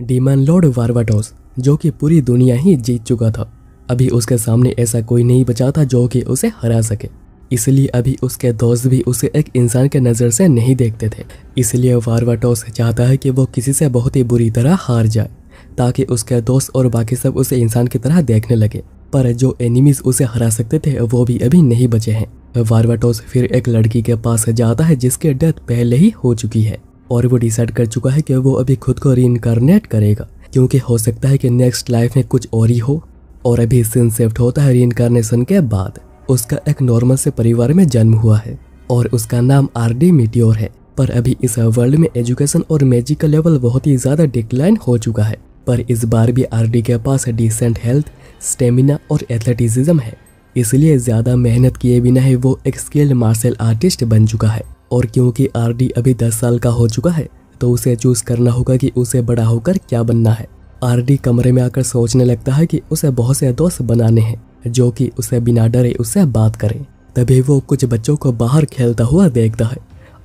Demon Lord वार्वाटोस, जो कि पूरी दुनिया ही जीत चुका था। अभी उसके सामने ऐसा कोई नहीं बचा था जो कि उसे हरा सके। इसलिए अभी उसके दोस्त भी उसे एक इंसान के नज़र से नहीं देखते थे। इसलिए वार्वाटोस चाहता है कि वो किसी से बहुत ही बुरी तरह हार जाए, ताकि उसके दोस्त और बाकी सब उसे इंसान की तरह देखने लगे। पर जो एनिमीज उसे हरा सकते थे वो भी अभी नहीं बचे हैं। वार्वाटोस फिर एक लड़की के पास जाता है जिसकी डेथ पहले ही हो चुकी है, और वो डिसाइड कर चुका है कि वो अभी खुद को रीइंकार्नेट करेगा, क्योंकि हो सकता है कि नेक्स्ट लाइफ में कुछ और ही हो। और अभी सीन शिफ्ट होता है रीइंकार्नेशन के बाद। उसका एक नॉर्मल से परिवार में जन्म हुआ है और उसका नाम आरडी मीटियोर है। पर अभी इस वर्ल्ड में एजुकेशन और मैजिक का लेवल बहुत ही ज़्यादा डिक्लाइन हो चुका है। पर इस बार भी आरडी के पास डिसेंट हेल्थ, स्टेमिना और एथलेटिसिज्म है। इसलिए ज़्यादा मेहनत किए बिना ही वो एक स्किल्ड मार्शल आर्टिस्ट बन चुका है। और क्योंकि आरडी अभी 10 साल का हो चुका है तो उसे चूज़ करना होगा कि उसे बड़ा होकर क्या बनना है। आरडी कमरे में आकर सोचने लगता है कि उसे बहुत से दोस्त बनाने हैं जो कि उसे बिना डरे उससे बात करें। तभी वो कुछ बच्चों को बाहर खेलता हुआ देखता है।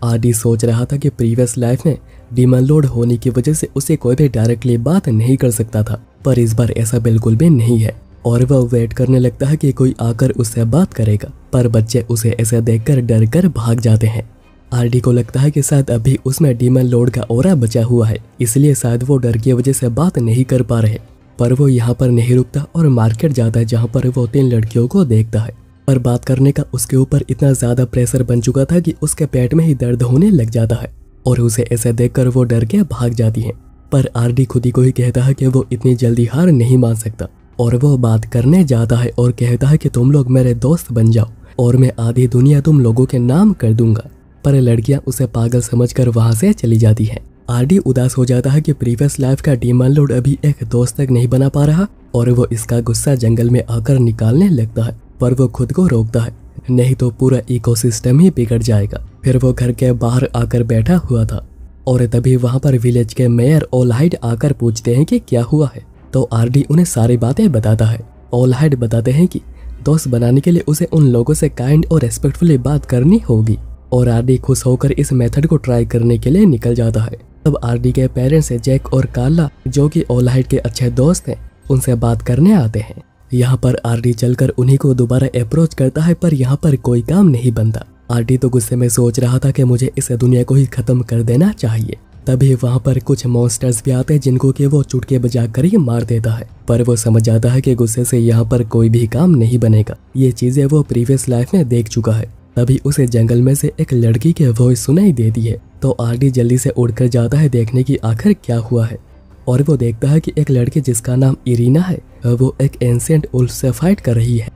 आरडी सोच रहा था कि प्रीवियस लाइफ में डीमन लॉर्ड होने की वजह से उसे कोई भी डायरेक्टली बात नहीं कर सकता था, पर इस बार ऐसा बिल्कुल भी नहीं है। और वह वेट करने लगता है कि कोई आकर उससे बात करेगा, पर बच्चे उसे ऐसा देखकर डर कर भाग जाते हैं। आरडी को लगता है कि शायद अभी उसमें डीमन लॉर्ड का ऑरा बचा हुआ है, इसलिए शायद वो डर की वजह से बात नहीं कर पा रहे। पर वो यहाँ पर नहीं रुकता और मार्केट जाता है, जहाँ पर वो 3 लड़कियों को देखता है। पर बात करने का उसके ऊपर इतना ज़्यादा प्रेशर बन चुका था कि उसके पेट में ही दर्द होने लग जाता है, और उसे ऐसे देखकर वो डर के भाग जाती है। पर आरडी खुद ही को ही कहता है कि वो इतनी जल्दी हार नहीं मान सकता, और वो बात करने जाता है और कहता है कि तुम लोग मेरे दोस्त बन जाओ और मैं आधी दुनिया तुम लोगों के नाम कर दूंगा। पर लड़कियां उसे पागल समझकर वहां से चली जाती हैं। आरडी उदास हो जाता है कि प्रीवियस लाइफ का डीमन लॉर्ड अभी एक दोस्त तक नहीं बना पा रहा, और वो इसका गुस्सा जंगल में आकर निकालने लगता है। पर वो खुद को रोकता है, नहीं तो पूरा इकोसिस्टम ही बिगड़ जाएगा। फिर वो घर के बाहर आकर बैठा हुआ था, और तभी वहां पर विलेज के मेयर ओलहाइड आकर पूछते हैं कि क्या हुआ है। तो आरडी उन्हें सारी बातें बताता है। ओलहाइड बताते हैं कि दोस्त बनाने के लिए उसे उन लोगों से काइंड और रेस्पेक्टफुली बात करनी होगी, और आरडी खुश होकर इस मेथड को ट्राई करने के लिए निकल जाता है। तब आरडी के पेरेंट्स जैक और कार्ला, जो कि ओलहाइड के अच्छे दोस्त हैं, उनसे बात करने आते हैं। यहाँ पर आरडी चलकर उन्हीं को दोबारा अप्रोच करता है, पर यहाँ पर कोई काम नहीं बनता। आरडी तो गुस्से में सोच रहा था कि मुझे इस दुनिया को ही खत्म कर देना चाहिए। तभी वहाँ पर कुछ मॉन्स्टर्स भी आते हैं जिनको कि वो चुटके बजाकर ही मार देता है। पर वो समझ जाता है कि गुस्से से यहाँ पर कोई भी काम नहीं बनेगा। ये चीजें वो प्रीवियस लाइफ में देख चुका है। तभी उसे जंगल में से एक लड़की की वॉइस सुनाई देती है, तो आरडी जल्दी से उड़कर जाता है देखने की आखिर क्या हुआ है। और वो देखता है कि एक लड़की जिसका नाम इरीना है, वो एक एंशिएंट उल्फ से फाइट कर रही है।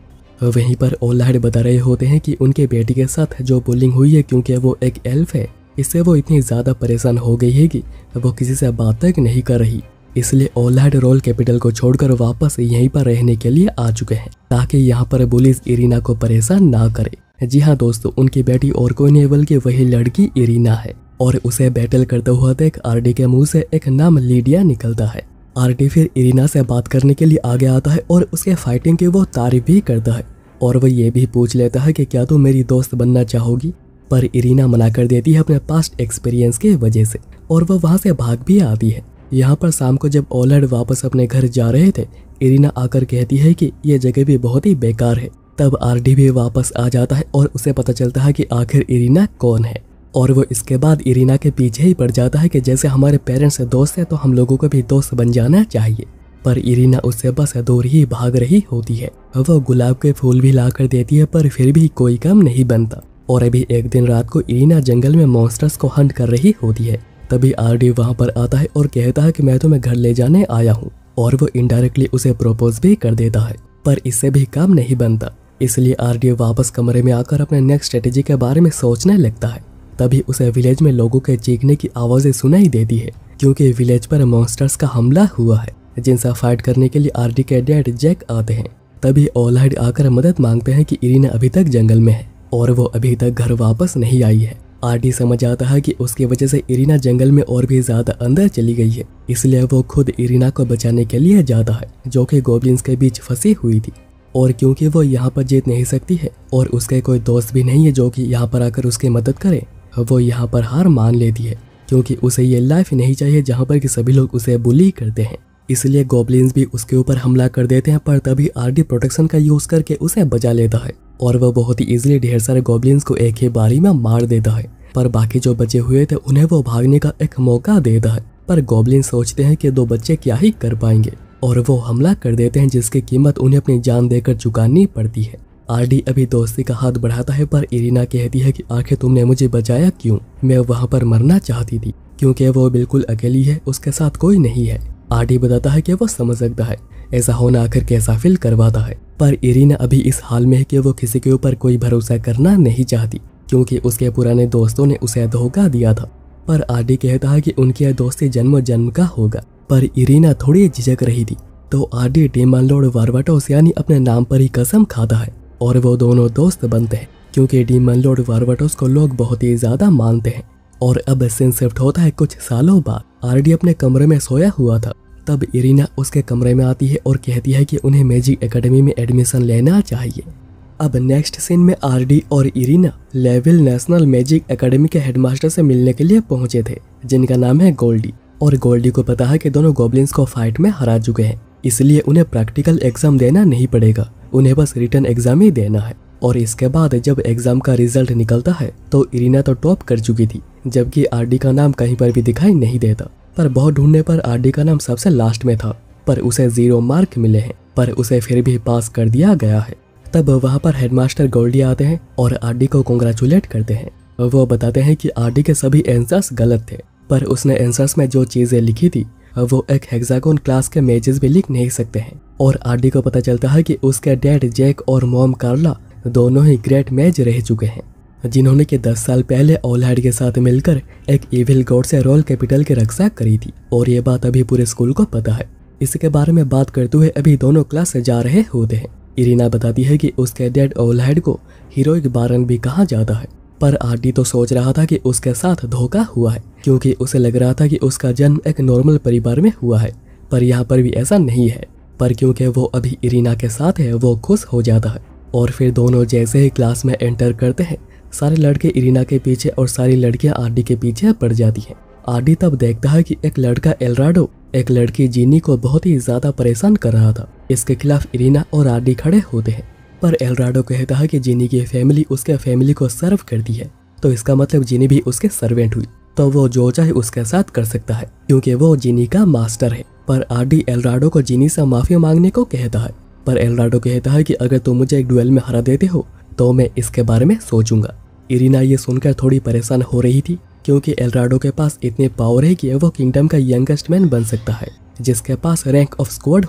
वहीं पर ओलहाइड बता रहे होते हैं कि उनके बेटी के साथ जो बुलिंग हुई है, क्योंकि वो एक एल्फ है, इससे वो इतनी ज़्यादा परेशान हो गई है कि वो किसी से बात तक नहीं कर रही। इसलिए ओलहाइड रोल कैपिटल को छोड़कर वापस यहीं पर रहने के लिए आ चुके हैं, ताकि यहाँ पर बुलिस इरीना को परेशान ना करे। जी हाँ दोस्तों, उनकी बेटी और कोई नहीं बल्कि वही लड़की इरीना है। और उसे बैटल करता हुआ देख आरडी के मुंह से एक नाम लीडिया निकलता है। आरडी फिर इरीना से बात करने के लिए आगे आता है और उसके फाइटिंग की वो तारीफ भी करता है, और वह ये भी पूछ लेता है कि क्या तुम मेरी दोस्त बनना चाहोगी। पर इरीना मना कर देती है अपने पास्ट एक्सपीरियंस की वजह से, और वह वहाँ से भाग भी आती है। यहाँ पर शाम को जब ओलहाइड वापस अपने घर जा रहे थे, इरीना आकर कहती है कि यह जगह भी बहुत ही बेकार है। तब आरडी भी वापस आ जाता है और उसे पता चलता है कि आखिर इरीना कौन है, और वो इसके बाद इरीना के पीछे ही पड़ जाता है कि जैसे हमारे पेरेंट्स से दोस्त है तो हम लोगों को भी दोस्त बन जाना चाहिए। पर इरीना उससे बस दूर ही भाग रही होती है। वो गुलाब के फूल भी लाकर देती है, पर फिर भी कोई काम नहीं बनता। और अभी एक दिन रात को इरीना जंगल में मॉन्स्टर्स को हंट कर रही होती है। तभी आरडी वहाँ पर आता है और कहता है कि मैं तुम्हें घर ले जाने आया हूँ, और वो इनडायरेक्टली उसे प्रपोज भी कर देता है। पर इससे भी काम नहीं बनता, इसलिए आरडी वापस कमरे में आकर अपने नेक्स्ट स्ट्रेटेजी के बारे में सोचने लगता है। तभी उसे विलेज में लोगों के चीखने की आवाज़ें सुनाई देती है, क्योंकि विलेज पर मॉन्स्टर्स का हमला हुआ है, जिनसे फाइट करने के लिए आरडी के डैड जैक आते हैं। तभी ओलहाइड आकर मदद मांगते हैं कि इरीना अभी तक जंगल में है और वो अभी तक घर वापस नहीं आई है। आरडी समझ आता है कि उसकी वजह से इरीना जंगल में और भी ज्यादा अंदर चली गई है, इसलिए वो खुद इरीना को बचाने के लिए जाता है, जो कि गॉब्लिन्स के बीच फंसी हुई थी। और क्योंकि वो यहाँ पर जीत नहीं सकती है और उसके कोई दोस्त भी नहीं है जो कि यहाँ पर आकर उसकी मदद करे, वो यहाँ पर हार मान लेती है, क्योंकि उसे ये लाइफ नहीं चाहिए जहाँ पर कि सभी लोग उसे बुली करते हैं। इसलिए गॉब्लिन्स भी उसके ऊपर हमला कर देते हैं, पर तभी आरडी प्रोटेक्शन का यूज करके उसे बचा लेता है और वह बहुत ही इजीली ढेर सारे गॉब्लिन्स को एक ही बारी में मार देता है। पर बाकी जो बचे हुए थे उन्हें वो भागने का एक मौका देता है, पर गॉब्लिन सोचते हैं कि 2 बच्चे क्या ही कर पाएंगे और वो हमला कर देते हैं, जिसकी कीमत उन्हें अपनी जान देकर चुकानी पड़ती है। आरडी अभी दोस्ती का हाथ बढ़ाता है, पर इरिना कहती है कि आखिर तुमने मुझे बचाया क्यों? मैं वहाँ पर मरना चाहती थी, क्योंकि वो बिल्कुल अकेली है, उसके साथ कोई नहीं है। आरडी बताता है कि वो समझ सकता है ऐसा होना आखिर कैसा फील करवाता है, पर इरिना अभी इस हाल में है कि वो किसी के ऊपर कोई भरोसा करना नहीं चाहती, क्योंकि उसके पुराने दोस्तों ने उसे धोखा दिया था। पर आरडी कहता है कि उनकी दोस्ती जन्म जन्म का होगा, पर इरिना थोड़ी झिझक रही थी। तो आरडी डीमन लॉर्ड वारवाटोस यानी अपने नाम पर ही कसम खाता है और वो दोनों दोस्त बनते हैं, क्योंकि डीमन लॉर्ड वारवाटोस को लोग बहुत ही ज्यादा मानते हैं। और अब सीन शिफ्ट होता है कुछ सालों बाद। आरडी अपने कमरे में सोया हुआ था, तब इरिना उसके कमरे में आती है और कहती है कि उन्हें मैजिक एकेडमी में एडमिशन लेना चाहिए। अब नेक्स्ट सीन में आरडी और Irina level national magic academy के हेडमास्टर से मिलने के लिए पहुंचे थे, जिनका नाम है गोल्डी। और गोल्डी को पता है कि दोनों गॉब्लिन्स को फाइट में हरा चुके हैं, इसलिए उन्हें प्रैक्टिकल एग्जाम देना नहीं पड़ेगा, उन्हें बस रिटन एग्जाम ही देना है। और इसके बाद जब एग्जाम का रिजल्ट निकलता है तो इरिना तो टॉप कर चुकी थी, जबकि आरडी का नाम कहीं पर भी दिखाई नहीं देता। पर बहुत ढूंढने पर आरडी का नाम सबसे लास्ट में था, पर उसे 0 मार्क मिले हैं, पर उसे फिर भी पास कर दिया गया है। तब वहाँ पर हेडमास्टर गोल्डी आते हैं और आरडी को कॉन्ग्रेचुलेट करते हैं। वो बताते हैं कि आरडी के सभी आंसर्स गलत थे, पर उसने आंसर्स में जो चीजें लिखी थी वो एक हेक्सागोन क्लास के मैचेस भी लिख नहीं सकते हैं। और आरडी को पता चलता है कि उसके डैड जैक और मॉम कार्ला दोनों ही ग्रेट मैच रह चुके हैं, जिन्होंने कि 10 साल पहले ओलहाइड के साथ मिलकर एक इविल गॉड से रोल कैपिटल की रक्षा करी थी। और ये बात अभी पूरे स्कूल को पता है। इसके बारे में बात करते हुए अभी दोनों क्लास से जा रहे होते हैं। इरिना बताती है कि उसके डैड ओलहाइड को हीरोइक बारन भी कहा जाता है, पर आरडी तो सोच रहा था कि उसके साथ धोखा हुआ है, क्योंकि उसे लग रहा था कि उसका जन्म एक नॉर्मल परिवार में हुआ है, पर यहाँ पर भी ऐसा नहीं है। पर क्योंकि वो अभी इरिना के साथ है वो खुश हो जाता है। और फिर दोनों जैसे ही क्लास में एंटर करते हैं, सारे लड़के इरिना के पीछे और सारी लड़कियां आरडी के पीछे पड़ जाती हैं। आरडी तब देखता है कि एक लड़का एल्राडो एक लड़की जीनी को बहुत ही ज्यादा परेशान कर रहा था। इसके खिलाफ इरिना और आरडी खड़े होते हैं, पर एल्राडो कहता है कि जीनी की फैमिली उसके फैमिली को सर्व करती है, तो इसका मतलब जीनी भी उसके सर्वेंट हुई, तो वो जो चाहे उसके साथ कर सकता है, क्योंकि वो जीनी का मास्टर है। पर आरडी एल्राडो को जीनी से माफी मांगने को कहता है, पर एल्राडो कहता है कि अगर तुम मुझे एक डुएल में हरा देते हो तो मैं इसके बारे में सोचूंगा। इरिना ये सुनकर थोड़ी परेशान हो रही थी, क्योंकि एल्राडो के पास इतने पावर है कि वो किंगडम का यंगेस्ट मैन बन सकता है, जिसके पास रैंक ऑफ स्क्वाड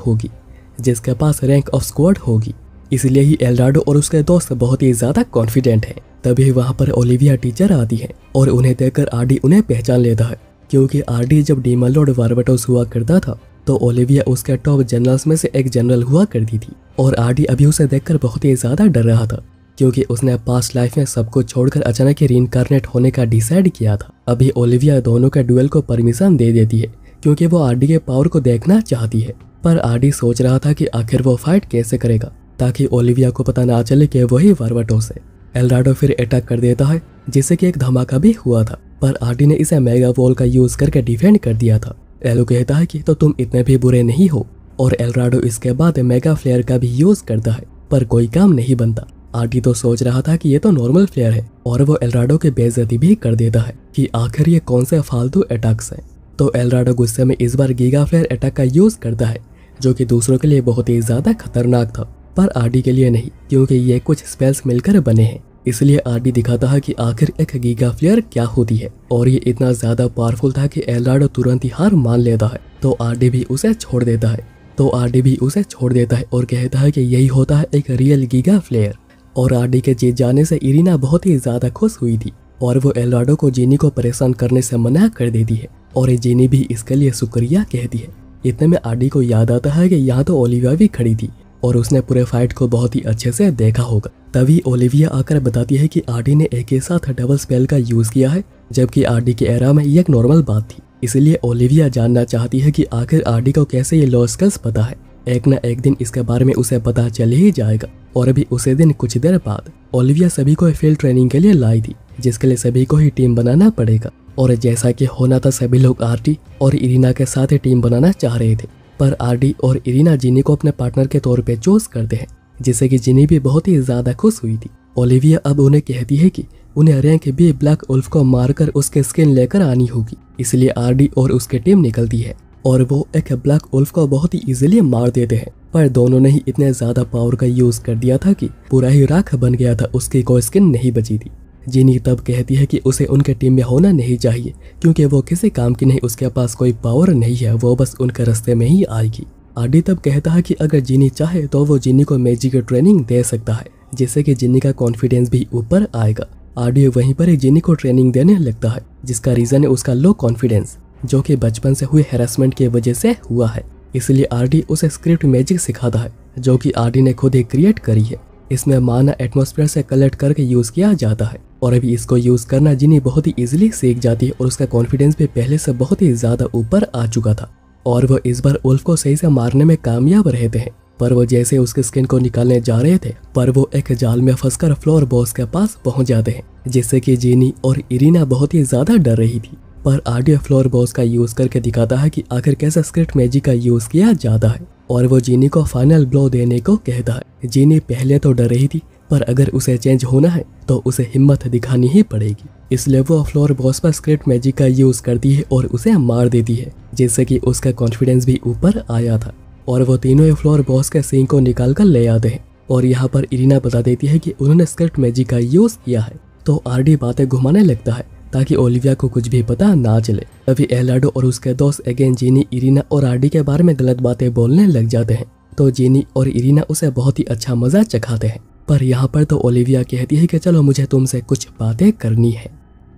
होगी। इसलिए ही एल्राडो और उसके दोस्त बहुत ही ज्यादा कॉन्फिडेंट हैं। तभी वहाँ पर ओलिविया टीचर आती है और उन्हें देखकर आरडी उन्हें पहचान लेता है, क्योंकि आरडी जब डीमन लॉर्ड वारवाटोस हुआ करता था तो ओलिविया उसके टॉप जनरल्स में से एक जनरल हुआ करती थी। और आरडी अभी उसे देखकर बहुत ही ज्यादा डर रहा था, क्योंकि उसने पास्ट लाइफ में सब कुछ छोड़कर अचानक ही रीइंकार्नेट होने का डिसाइड किया था। अभी ओलिविया दोनों के डुएल को परमिशन दे देती है, क्योंकि वो आरडी के पावर को देखना चाहती है। पर आरडी सोच रहा था कि आखिर वो फाइट कैसे करेगा, ताकि ओलिविया को पता ना चले कि वही वारवाटोस है। एल्राडो फिर अटैक कर देता है, जिससे कि एक धमाका भी हुआ था, पर आरडी ने इसे मेगा वॉल का यूज करके डिफेंड कर दिया था। एलो कहता है कि तो तुम इतने भी बुरे नहीं हो, और एल्राडो इसके बाद मेगा फ्लेयर का भी यूज करता है, पर कोई काम नहीं बनता। आरडी तो सोच रहा था कि ये तो नॉर्मल फ्लेयर है, और वो एल्राडो की बेइज्जती भी कर देता है कि आखिर ये कौन से फालतू अटैक्स हैं। तो एल्राडो गुस्से में इस बार गीगा फ्लेयर अटैक का यूज करता है, जो कि दूसरों के लिए बहुत ही ज्यादा खतरनाक था, पर आरडी के लिए नहीं, क्योंकि ये कुछ स्पेल्स मिलकर बने हैं। इसलिए आरडी दिखाता है कि आखिर एक गीगा फ्लेयर क्या होती है, और ये इतना ज्यादा पावरफुल था कि एल्राडो तुरंत ही हार मान लेता है। तो आरडी भी उसे छोड़ देता है और कहता है कि यही होता है एक रियल गीगा फ्लेयर। और आरडी के जीत जाने से इरिना बहुत ही ज्यादा खुश हुई थी, और वो एल्राडो को जीनी को परेशान करने से मना कर देती है, और जीनी भी इसके लिए शुक्रिया कहती है। इतने में आरडी को याद आता है कि यहाँ तो ओलिविया भी खड़ी थी, और उसने पूरे फाइट को बहुत ही अच्छे से देखा होगा। तभी ओलिविया आकर बताती है कि आरडी ने एक के साथ डबल स्पेल का यूज किया है, जबकि आरडी के एरा में ये एक नॉर्मल बात थी। इसलिए ओलिविया जानना चाहती है कि आखिर आरडी को कैसे ये लॉ स्किल्स पता है। एक न एक दिन इसके बारे में उसे पता चल ही जाएगा। और अभी उसी दिन कुछ देर बाद ओलिविया सभी को फील्ड ट्रेनिंग के लिए लाई थी, जिसके लिए सभी को ही टीम बनाना पड़ेगा। और जैसा कि होना था सभी लोग आरडी और इरिना के साथ टीम बनाना चाह रहे थे, पर आरडी और इरिना जिनी को अपने पार्टनर के तौर पे चूज करते हैं, जिससे कि जिनी भी बहुत ही ज्यादा खुश हुई थी। ओलिविया अब उन्हें कहती है कि उन्हें रैंक भी ब्लैक वुल्फ को मारकर उसके स्किन लेकर आनी होगी, इसलिए आरडी और उसकी टीम निकलती है और वो एक ब्लैक वुल्फ को बहुत ही इजीली मार देते हैं। पर दोनों ने ही इतने ज्यादा पावर का यूज कर दिया था कि पूरा ही राख बन गया था, उसकी कोई स्किन नहीं बची थी। जिनी तब कहती है कि उसे उनके टीम में होना नहीं चाहिए क्योंकि वो किसी काम की नहीं, उसके पास कोई पावर नहीं है, वो बस उनके रास्ते में ही आएगी। आरडी तब कहता है कि अगर जिनी चाहे तो वो जिनी को मैजिक ट्रेनिंग दे सकता है, जिससे कि जिनी का कॉन्फिडेंस भी ऊपर आएगा। आरडी वहीं पर जिनी को ट्रेनिंग देने लगता है, जिसका रीजन है उसका लो कॉन्फिडेंस, जो कि बचपन से हुए हैरेसमेंट की वजह से हुआ है। इसलिए आरडी उसे स्क्रिप्ट मैजिक सिखाता है, जो कि आरडी ने खुद ही क्रिएट करी है। इसमें माना एटमॉस्फेयर से कलेक्ट करके यूज किया जाता है और अभी इसको यूज करना जिनी बहुत ही इजीली सीख जाती है और उसका कॉन्फिडेंस भी पहले से बहुत ही ज्यादा ऊपर आ चुका था और वो इस बार वुल्फ को सही से मारने में कामयाब रहते हैं। पर वो जैसे उसके स्किन को निकालने जा रहे थे, पर वो एक जाल में फंसकर फ्लोर बॉस के पास पहुंच जाते हैं, जिससे कि जिनी और इरिना बहुत ही ज्यादा डर रही थी। पर आरडी फ्लोर बॉस का यूज करके दिखाता है कि आखिर कैसे स्क्रिप्ट मैजिक का यूज किया जाता है और वो जिनी को फाइनल ब्लो देने को कहता है। जिनी पहले तो डर रही थी, पर अगर उसे चेंज होना है तो उसे हिम्मत दिखानी ही पड़ेगी, इसलिए वो फ्लोर बॉस पर स्क्रिप्ट मैजिक का यूज करती है और उसे मार देती है, जिससे कि उसका कॉन्फिडेंस भी ऊपर आया था और वो तीनों ही फ्लोर बॉस के सींग को निकाल कर ले आते हैं। और यहाँ पर इरिना बता देती है कि उन्होंने स्क्रिप्ट मैजिक का यूज किया है, तो आरडी बातें घुमाने लगता है ताकि ओलिविया को कुछ भी पता ना चले। तभी एलाडो और उसके दोस्त अगेन जिनी, इरिना और आरडी के बारे में गलत बातें बोलने लग जाते हैं, तो जिनी और इरिना उसे बहुत ही अच्छा मजा चखाते हैं। पर यहाँ पर तो ओलिविया कहती है कि चलो मुझे तुमसे कुछ बातें करनी है।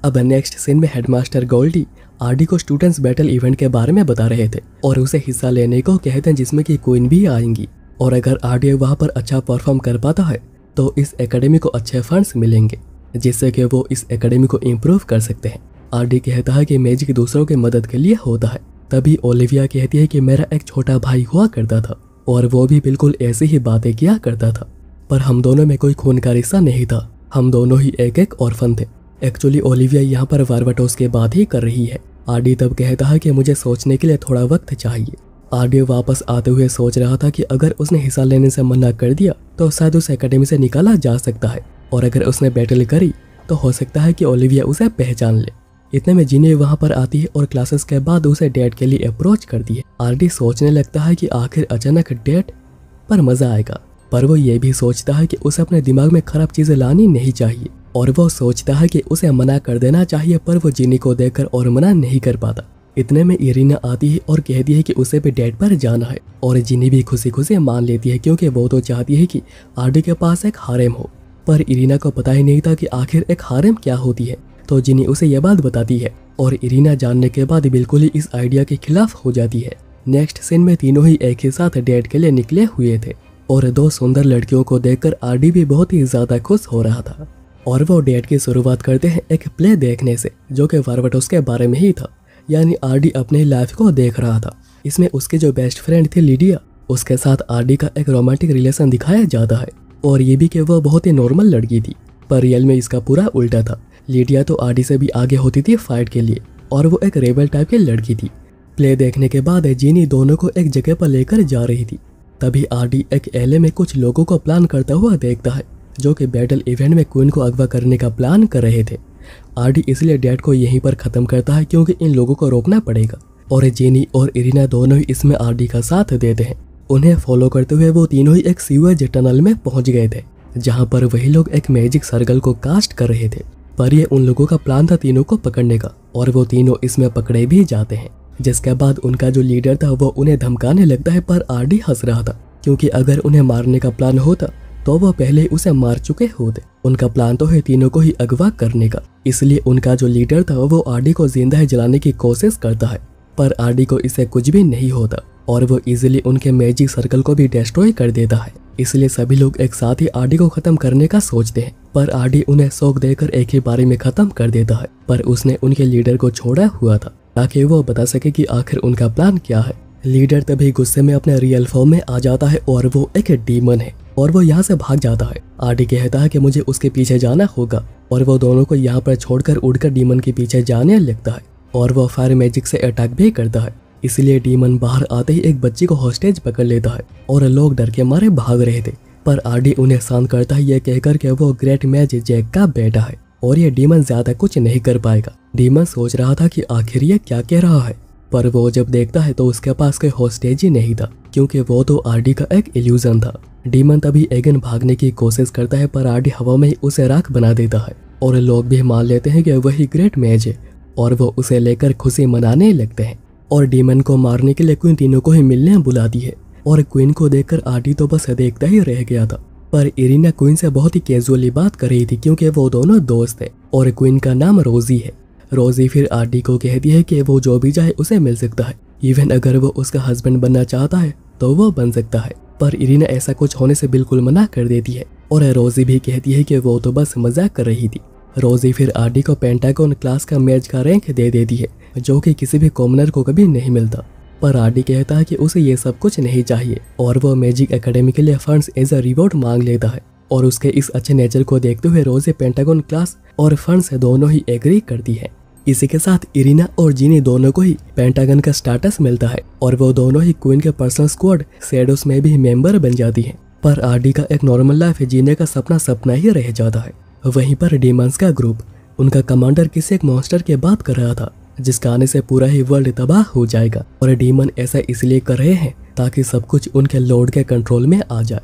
अब नेक्स्ट सीन में हेडमास्टर गोल्डी आरडी को स्टूडेंट्स बैटल इवेंट के बारे में बता रहे थे और उसे हिस्सा लेने को कहते हैं, जिसमें कि क्वीन भी आएंगी और अगर आरडी वहाँ पर अच्छा परफॉर्म कर पाता है तो इस एकेडमी को अच्छे फंड्स मिलेंगे, जिससे कि वो इस एकेडमी को इम्प्रूव कर सकते हैं। आरडी कहता है कि मैजिक दूसरों की मदद के लिए होता है। तभी ओलिविया कहती है कि मेरा एक छोटा भाई हुआ करता था और वो भी बिल्कुल ऐसी ही बातें किया करता था, पर हम दोनों में कोई खून का रिश्ता नहीं था, हम दोनों ही एक एक ऑर्फन थे। एक्चुअली ओलिविया यहाँ पर बारबाटोस की बात ही कर रही है। आरडी तब कहता है कि मुझे सोचने के लिए थोड़ा वक्त चाहिए। आरडी वापस आते हुए सोच रहा था कि अगर उसने हिस्सा लेने से मना कर दिया तो शायद उस एकेडमी से निकाला जा सकता है, और अगर उसने बैटल करी तो हो सकता है कि ओलिविया उसे पहचान ले। इतने में जिनी वहाँ पर आती है और क्लासेस के बाद उसे डेट के लिए अप्रोच करती है। आरडी सोचने लगता है कि आखिर अचानक डेट पर मजा आएगा, पर वो ये भी सोचता है कि उसे अपने दिमाग में खराब चीजें लानी नहीं चाहिए और वो सोचता है कि उसे मना कर देना चाहिए, पर वो जिनी को देखकर और मना नहीं कर पाता। इतने में इरिना आती है और कहती है कि उसे भी डेट पर जाना है और जिनी भी खुशी खुशी मान लेती है क्योंकि वो तो चाहती है कि आरडी के पास एक हारेम हो। पर इरिना को पता ही नहीं था कि आखिर एक हारेम क्या होती है, तो जिनी उसे यह बात बताती है और इरिना जानने के बाद बिल्कुल ही इस आइडिया के खिलाफ हो जाती है। नेक्स्ट सीन में तीनों ही एक ही साथ डेट के लिए निकले हुए थे और दो सुंदर लड़कियों को देखकर आरडी भी बहुत ही ज्यादा खुश हो रहा था और वो डेट की शुरुआत करते हैं एक प्ले देखने से, जो कि बारबाटोस के बारे में ही था। यानी आरडी अपने लाइफ को देख रहा था। इसमें उसकी जो बेस्ट फ्रेंड थी लिडिया, उसके साथ आरडी का एक रोमांटिक रिलेशन दिखाया जाता है और ये भी कि वो बहुत ही नॉर्मल लड़की थी, पर रियल में इसका पूरा उल्टा था। लिडिया तो आरडी से भी आगे होती थी फाइट के लिए और वो एक रेबल टाइप की लड़की थी। प्ले देखने के बाद जिनी दोनों को एक जगह पर लेकर जा रही थी। तभी आरडी एक एले में कुछ लोगों को प्लान करता हुआ देखता है, जो कि बैटल इवेंट में क्वीन को अगवा करने का प्लान कर रहे थे। आरडी इसलिए डेट को यहीं पर खत्म करता है क्योंकि इन लोगों को रोकना पड़ेगा और जिनी और इरिना दोनों ही इसमें आरडी का साथ देते हैं। उन्हें फॉलो करते हुए वो तीनों ही एक सीवेज टनल में पहुंच गए थे, जहां पर वही लोग एक मैजिक सर्कल को कास्ट कर रहे थे। पर ये उन लोगों का प्लान था तीनों को पकड़ने का और वो तीनों इसमें पकड़े भी जाते हैं। जिसके बाद उनका जो लीडर था वो उन्हें धमकाने लगता है, पर आरडी हंस रहा था क्योंकि अगर उन्हें मारने का प्लान होता तो वो पहले ही उसे मार चुके होते। उनका प्लान तो है तीनों को ही अगवा करने का, इसलिए उनका जो लीडर था वो आरडी को जिंदा जलाने की कोशिश करता है, पर आरडी को इससे कुछ भी नहीं होता और वो इजीली उनके मैजिक सर्कल को भी डिस्ट्रॉय कर देता है। इसलिए सभी लोग एक साथ ही आरडी को खत्म करने का सोचते हैं, पर आरडी उन्हें शौक देकर एक ही बारी में खत्म कर देता है। पर उसने उनके लीडर को छोड़ा हुआ था ताकि वो बता सके कि आखिर उनका प्लान क्या है। लीडर तभी गुस्से में अपने रियल फॉर्म में आ जाता है और वो एक डीमन है और वो यहाँ से भाग जाता है। आरडी कहता है कि मुझे उसके पीछे जाना होगा और वो दोनों को यहाँ पर छोड़कर उड़कर डीमन के पीछे जाने लगता है और वो फायर मैजिक से अटैक भी करता है। इसलिए डीमन बाहर आते ही एक बच्ची को हॉस्टेज पकड़ लेता है और लोग डर के मारे भाग रहे थे, पर आरडी उन्हें शांत करता है ये कहकर के वो ग्रेट मैज जैक का बेटा है और ये डीमन ज्यादा कुछ नहीं कर पाएगा। डीमन सोच रहा था कि आखिर ये क्या कह रहा है, पर वो जब देखता है तो उसके पास कोई हॉस्टेज ही नहीं था, क्योंकि वो तो आरडी का एक इल्यूजन था। डीमन तभी अगेन भागने की कोशिश करता है, पर आरडी हवा में ही उसे राख बना देता है और लोग भी मान लेते हैं कि वही ग्रेट मैज है और वो उसे लेकर खुशी मनाने लगते हैं। और डीमन को मारने के लिए क्वीन तीनों को ही मिलने बुलाती है और क्वीन को देखकर आरडी तो बस देखता ही रह गया था, पर इरिना क्वीन से बहुत ही कैजुअली बात कर रही थी क्योंकि वो दोनों दोस्त है और क्वीन का नाम रोजी है। रोजी फिर आरडी को कहती है कि वो जो भी चाहे उसे मिल सकता है, इवन अगर वो उसका हस्बैंड बनना चाहता है तो वो बन सकता है, पर इरिना ऐसा कुछ होने से बिल्कुल मना कर देती है और रोजी भी कहती है कि वो तो बस मजाक कर रही थी। रोजी फिर आरडी को पेंटागन क्लास का मैच का रैंक दे देती है, जो कि किसी भी कॉमनर को कभी नहीं मिलता, पर आरडी कहता है कि उसे ये सब कुछ नहीं चाहिए और वो मैजिक एकेडमी के लिए फंड्स एज अ रिवॉर्ड मांग लेता है। और उसके इस अच्छे नेचर को देखते हुए रोजी पेंटागन क्लास और फंड्स दोनों ही एग्री करती है। इसी के साथ इरिना और जीनी दोनों को ही पेंटागन का स्टेटस मिलता है और वो दोनों ही क्वीन के पर्सनल स्क्वाड शैडोस में भी मेंबर बन जाती है। पर आरडी का एक नॉर्मल लाइफ जीने का सपना सपना ही रह जाता है। वहीं पर डीमंस का ग्रुप, उनका कमांडर किसी एक मॉन्स्टर की बात कर रहा था जिसका आने से पूरा ही वर्ल्ड तबाह हो जाएगा और डीमन ऐसा इसलिए कर रहे हैं ताकि सब कुछ उनके लॉर्ड के कंट्रोल में आ जाए।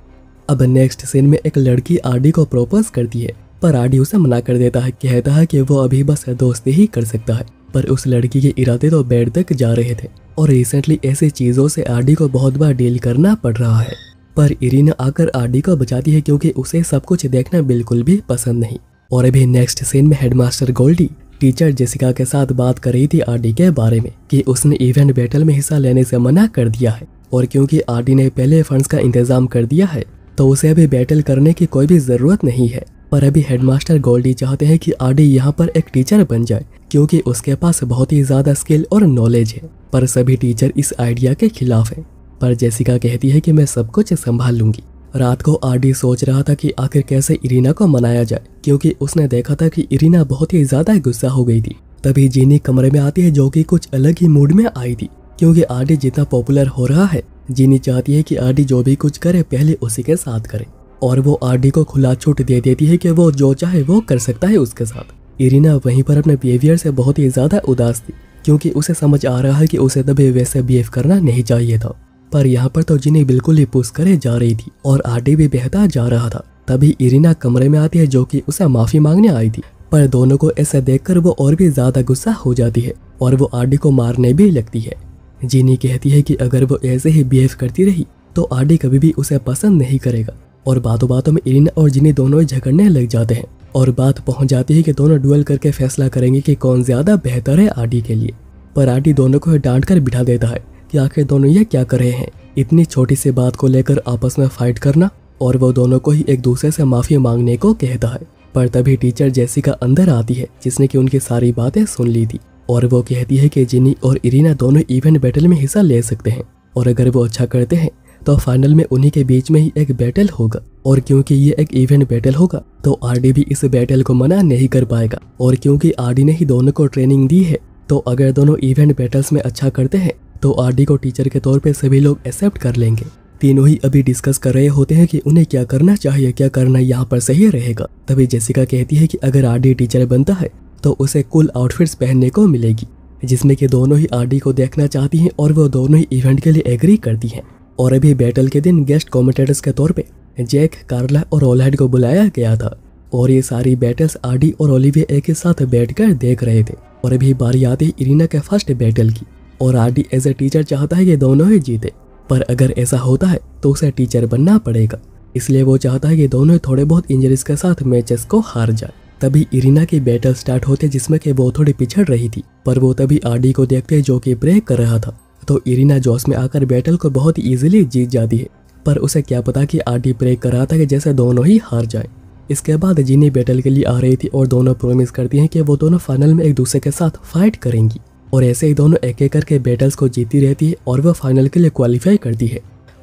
अब नेक्स्ट सीन में एक लड़की आरडी को प्रपोज करती है, पर आरडी उसे मना कर देता है, कहता है कि वो अभी बस दोस्ती ही कर सकता है। पर उस लड़की के इरादे तो बेड तक जा रहे थे और रिसेंटली ऐसी चीजों से आरडी को बहुत बार डील करना पड़ रहा है। पर इरिना आकर आरडी को बचाती है क्योंकि उसे सब कुछ देखना बिल्कुल भी पसंद नहीं। और अभी नेक्स्ट सीन में हेडमास्टर गोल्डी टीचर जेसिका के साथ बात कर रही थी आरडी के बारे में कि उसने इवेंट बैटल में हिस्सा लेने से मना कर दिया है और क्योंकि आरडी ने पहले फंड्स का इंतजाम कर दिया है तो उसे अभी बैटल करने की कोई भी जरूरत नहीं है। पर अभी हेडमास्टर गोल्डी चाहते हैं कि आरडी यहाँ पर एक टीचर बन जाए क्योंकि उसके पास बहुत ही ज्यादा स्किल और नॉलेज है, पर सभी टीचर इस आइडिया के खिलाफ है। पर जेसिका कहती है कि मैं सब कुछ संभाल लूंगी। रात को आरडी सोच रहा था कि आखिर कैसे इरिना को मनाया जाए क्योंकि उसने देखा था कि इरिना बहुत ही ज्यादा गुस्सा हो गई थी। तभी जीनी कमरे में आती है जो कि कुछ अलग ही मूड में आई थी क्योंकि आरडी जितना पॉपुलर हो रहा है, जीनी चाहती है कि आरडी जो भी कुछ करे पहले उसी के साथ करे और वो आरडी को खुला छूट दे देती है कि वो जो चाहे वो कर सकता है उसके साथ। इरिना वहीं पर अपने बिहेवियर से बहुत ही ज्यादा उदास थी क्योंकि उसे समझ आ रहा है कि उसे तभी वैसे बिहेव करना नहीं चाहिए था, पर यहाँ पर तो जिनी बिल्कुल ही पुश करे जा रही थी और आरडी भी बहता जा रहा था। तभी इरिना कमरे में आती है जो कि उसे माफी मांगने आई थी, पर दोनों को ऐसा देखकर वो और भी ज्यादा गुस्सा हो जाती है और वो आरडी को मारने भी लगती है। जिनी कहती है कि अगर वो ऐसे ही बिहेव करती रही तो आरडी कभी भी उसे पसंद नहीं करेगा और बातों बातों में इरिना और जिनी दोनों झगड़ने लग जाते हैं और बात पहुंच जाती है कि दोनों डुएल करके फैसला करेंगे कि कौन ज्यादा बेहतर है आरडी के लिए। पर आरडी दोनों को डांट कर बिठा देता है कि आखिर दोनों ये क्या कर रहे हैं, इतनी छोटी सी बात को लेकर आपस में फाइट करना, और वो दोनों को ही एक दूसरे से माफी मांगने को कहता है। पर तभी टीचर जेसिका अंदर आती है जिसने कि उनकी सारी बातें सुन ली थी और वो कहती है कि जिनी और इरिना दोनों इवेंट बैटल में हिस्सा ले सकते हैं और अगर वो अच्छा करते हैं तो फाइनल में उन्हीं के बीच में ही एक बैटल होगा और क्योंकि ये एक इवेंट बैटल होगा तो आरडी भी इस बैटल को मना नहीं कर पाएगा और क्योंकि आरडी ने ही दोनों को ट्रेनिंग दी है तो अगर दोनों इवेंट बैटल्स में अच्छा करते हैं तो आरडी को टीचर के तौर पे सभी लोग एक्सेप्ट कर लेंगे। तीनों ही अभी डिस्कस कर रहे होते हैं कि उन्हें क्या करना चाहिए, क्या करना यहाँ पर सही रहेगा। तभी जेसिका कहती है कि अगर आरडी टीचर बनता है तो उसे कूल आउटफिट्स पहनने को मिलेगी, जिसमें कि दोनों ही आरडी को देखना चाहती हैं और वो दोनों ही इवेंट के लिए एग्री करती हैं। और अभी बैटल के दिन गेस्ट कमेंटेटर्स के तौर पे जैक, कार्ला और ओलहेड को बुलाया गया था और ये सारी बैटल्स आरडी और ओलिविया एक ही साथ बैठकर देख रहे थे। और अभी बारी आती है इरिना के फर्स्ट बैटल की और आरडी एज ए टीचर चाहता है कि दोनों ही जीते, पर अगर ऐसा होता है तो उसे टीचर बनना पड़ेगा, इसलिए वो चाहता है कि दोनों थोड़े बहुत इंजरीज के साथ मैचेस को हार जाए। तभी इरिना की बैटल स्टार्ट होते जिसमें कि वो थोड़ी पिछड़ रही थी, पर वो तभी आरडी को देखते जो कि ब्रेक कर रहा था तो इरिना जोश में आकर बैटल को बहुत ही इजीली जीत जाती है। पर उसे क्या पता कि आरडी ब्रेक कर रहा था कि जैसे दोनों ही हार जाए। इसके बाद जिनी बैटल के लिए आ रही थी और दोनों प्रॉमिस करती हैं कि वो दोनों फाइनल में एक दूसरे के साथ फाइट करेंगी और ऐसे ही दोनों एक एक करके बैटल्स को जीती रहती है और वह फाइनल के लिए क्वालिफाई करती है।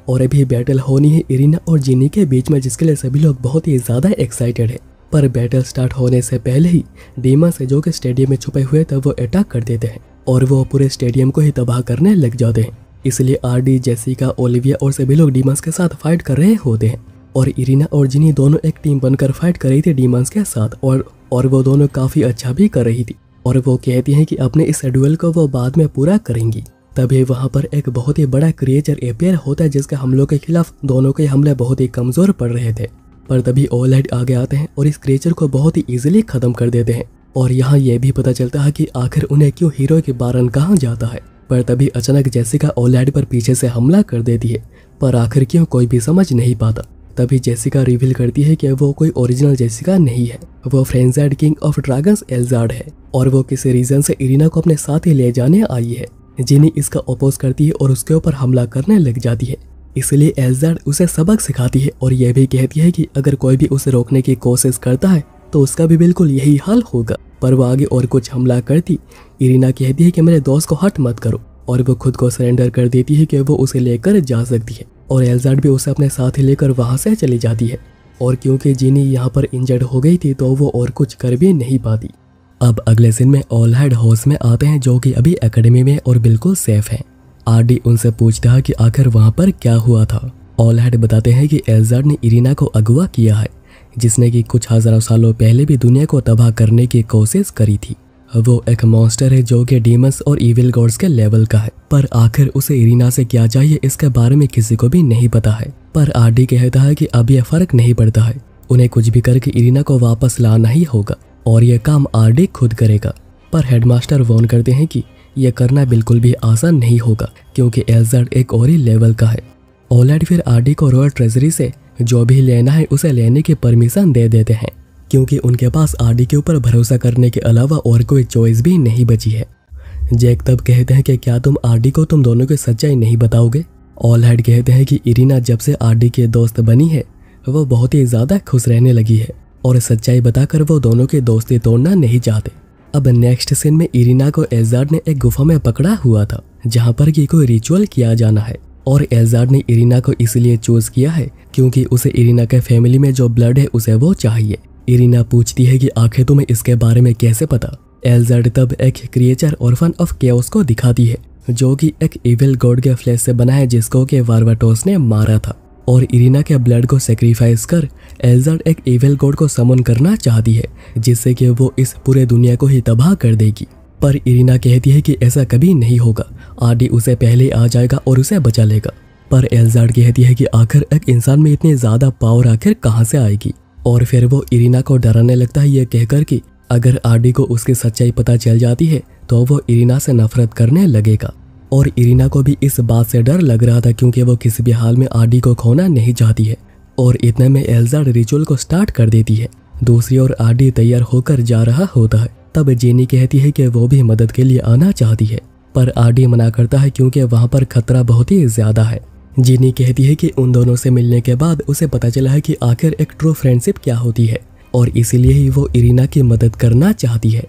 और अभी बैटल होनी है इरिना और जिनी के बीच में, जिसके लिए सभी लोग बहुत ही ज्यादा एक्साइटेड है। पर बैटल स्टार्ट होने से पहले ही डीमंस जो कि स्टेडियम में छुपे हुए थे वो अटैक कर देते हैं और वो पूरे स्टेडियम को ही तबाह करने लग जाते हैं। इसलिए आरडी, जेसिका, ओलिविया और सभी लोग डीमंस के साथ फाइट कर रहे होते हैं और इरिना और जिनी दोनों एक टीम बनकर फाइट कर रही थी डीमंस के साथ और वो दोनों काफी अच्छा भी कर रही थी और वो कहती हैं कि अपने इस ड्यूल को वो बाद में पूरा करेंगी। तभी वहाँ पर एक बहुत ही बड़ा क्रिएचर अपियर होता है जिसके हमलों के खिलाफ दोनों के हमले बहुत ही कमजोर पड़ रहे थे। पर तभी ऑलहाइड आगे आते हैं और इस क्रिएचर को बहुत ही इजीली खत्म कर देते हैं और यहाँ ये भी पता चलता है कि आखिर उन्हें क्यों हीरो के बारन कहाँ जाता है। पर तभी अचानक जेसिका ऑलहाइड पर पीछे से हमला कर देती है, पर आखिर क्यों कोई भी समझ नहीं पाता। तभी जेसिका रिवील करती है कि वो कोई ओरिजिनल जेसिका नहीं है, वो फ्रेंजाइड किंग ऑफ ड्रैगन्स एल्जार्ड है और वो किसी रीजन से इरिना को अपने साथ ही ले जाने आई है। जिनी इसका अपोज करती है और उसके ऊपर हमला करने लग जाती है। इसलिए एल्जार्ड उसे सबक सिखाती है और यह भी कहती है कि अगर कोई भी उसे रोकने की कोशिश करता है तो उसका भी बिल्कुल यही हाल होगा। पर वो आगे और कुछ हमला करती इरिना कहती है कि मेरे दोस्त को हट मत करो और वो खुद को सरेंडर कर देती है कि वो उसे लेकर जा सकती है और एल्जार्ड भी उसे अपने साथ ही लेकर वहां से चली जाती है। और क्योंकि जिनी यहाँ पर इंजर्ड हो गई थी तो वो और कुछ कर भी नहीं पाती। अब अगले सीन में ऑलहाइड हाउस में आते हैं जो कि अभी एकेडमी में और बिल्कुल सेफ है। आरडी उनसे पूछता है कि आखिर वहां पर क्या हुआ था। ऑलहाइड बताते हैं कि एल्जार्ड ने इरिना को अगवा किया है, जिसने कि कुछ हजारों सालों पहले भी दुनिया को तबाह करने की कोशिश करी थी। वो एक मॉन्स्टर है जो कि डीमंस और इविल गॉड्स के लेवल का है, पर आखिर उसे इरिना से क्या चाहिए इसके बारे में किसी को भी नहीं पता है। पर आरडी कहता है कि अब यह फर्क नहीं पड़ता है, उन्हें कुछ भी करके इरिना को वापस लाना ही होगा और यह काम आरडी खुद करेगा। पर हेडमास्टर वार्न करते हैं कि यह करना बिल्कुल भी आसान नहीं होगा क्योंकि एल्जार्ड एक और ही लेवल का है। ऑलहाइड फिर आरडी को रॉयल ट्रेजरी से जो भी लेना है उसे लेने की परमिशन दे देते हैं क्योंकि उनके पास आरडी के ऊपर भरोसा करने के अलावा और कोई चॉइस भी नहीं बची है। जैक तब कहते हैं कि क्या तुम आरडी को तुम दोनों की सच्चाई नहीं बताओगे। ऑलहाइड कहते हैं कि इरिना जब से आरडी की दोस्त बनी है वो बहुत ही ज्यादा खुश रहने लगी है और सच्चाई बताकर वो दोनों की दोस्ती तोड़ना नहीं चाहते। अब नेक्स्ट सीन में इरिना को एल्जार्ड ने एक गुफा में पकड़ा हुआ था जहाँ पर कि कोई रिचुअल किया जाना है और एल्जार्ड ने इरिना को इसलिए चूज किया है क्योंकि उसे इरिना के फैमिली में जो ब्लड है उसे वो चाहिए। इरिना पूछती है कि आखिर तुम्हें इसके बारे में कैसे पता। एल्जार्ड तब एक क्रिएचर ऑर्फन ऑफ केओस को दिखाती है जो कि एक इविल गॉड के फ्लैश से बना है जिसको कि वार्वाटोस ने मारा था और इरिना के ब्लड को सेक्रीफाइस कर एल्जार्ड एक इविल गॉड को समन करना चाहती है जिससे कि वो इस पूरे दुनिया को ही तबाह कर देगी। पर इरिना कहती है कि ऐसा कभी नहीं होगा, आरडी उसे पहले आ जाएगा और उसे बचा लेगा। पर एल्जार्ड कहती है कि आखिर एक इंसान में इतनी ज्यादा पावर आखिर कहाँ से आएगी और फिर वो इरिना को डराने लगता है ये कहकर कि अगर आरडी को उसकी सच्चाई पता चल जाती है तो वो इरिना से नफरत करने लगेगा। और इरिना को भी इस बात से डर लग रहा था क्योंकि वो किसी भी हाल में आरडी को खोना नहीं चाहती है। और इतने में एल्जार्ड रिचुअल को स्टार्ट कर देती है। दूसरी ओर आरडी तैयार होकर जा रहा होता है। तब जेनी कहती है कि वो भी मदद के लिए आना चाहती है, पर आरडी मना करता है क्योंकि वहाँ पर खतरा बहुत ही ज्यादा है। जेनी कहती है कि उन दोनों से मिलने के बाद उसे पता चला है कि आखिर एक ट्रू फ्रेंडशिप क्या होती है और इसीलिए ही वो इरिना की मदद करना चाहती है।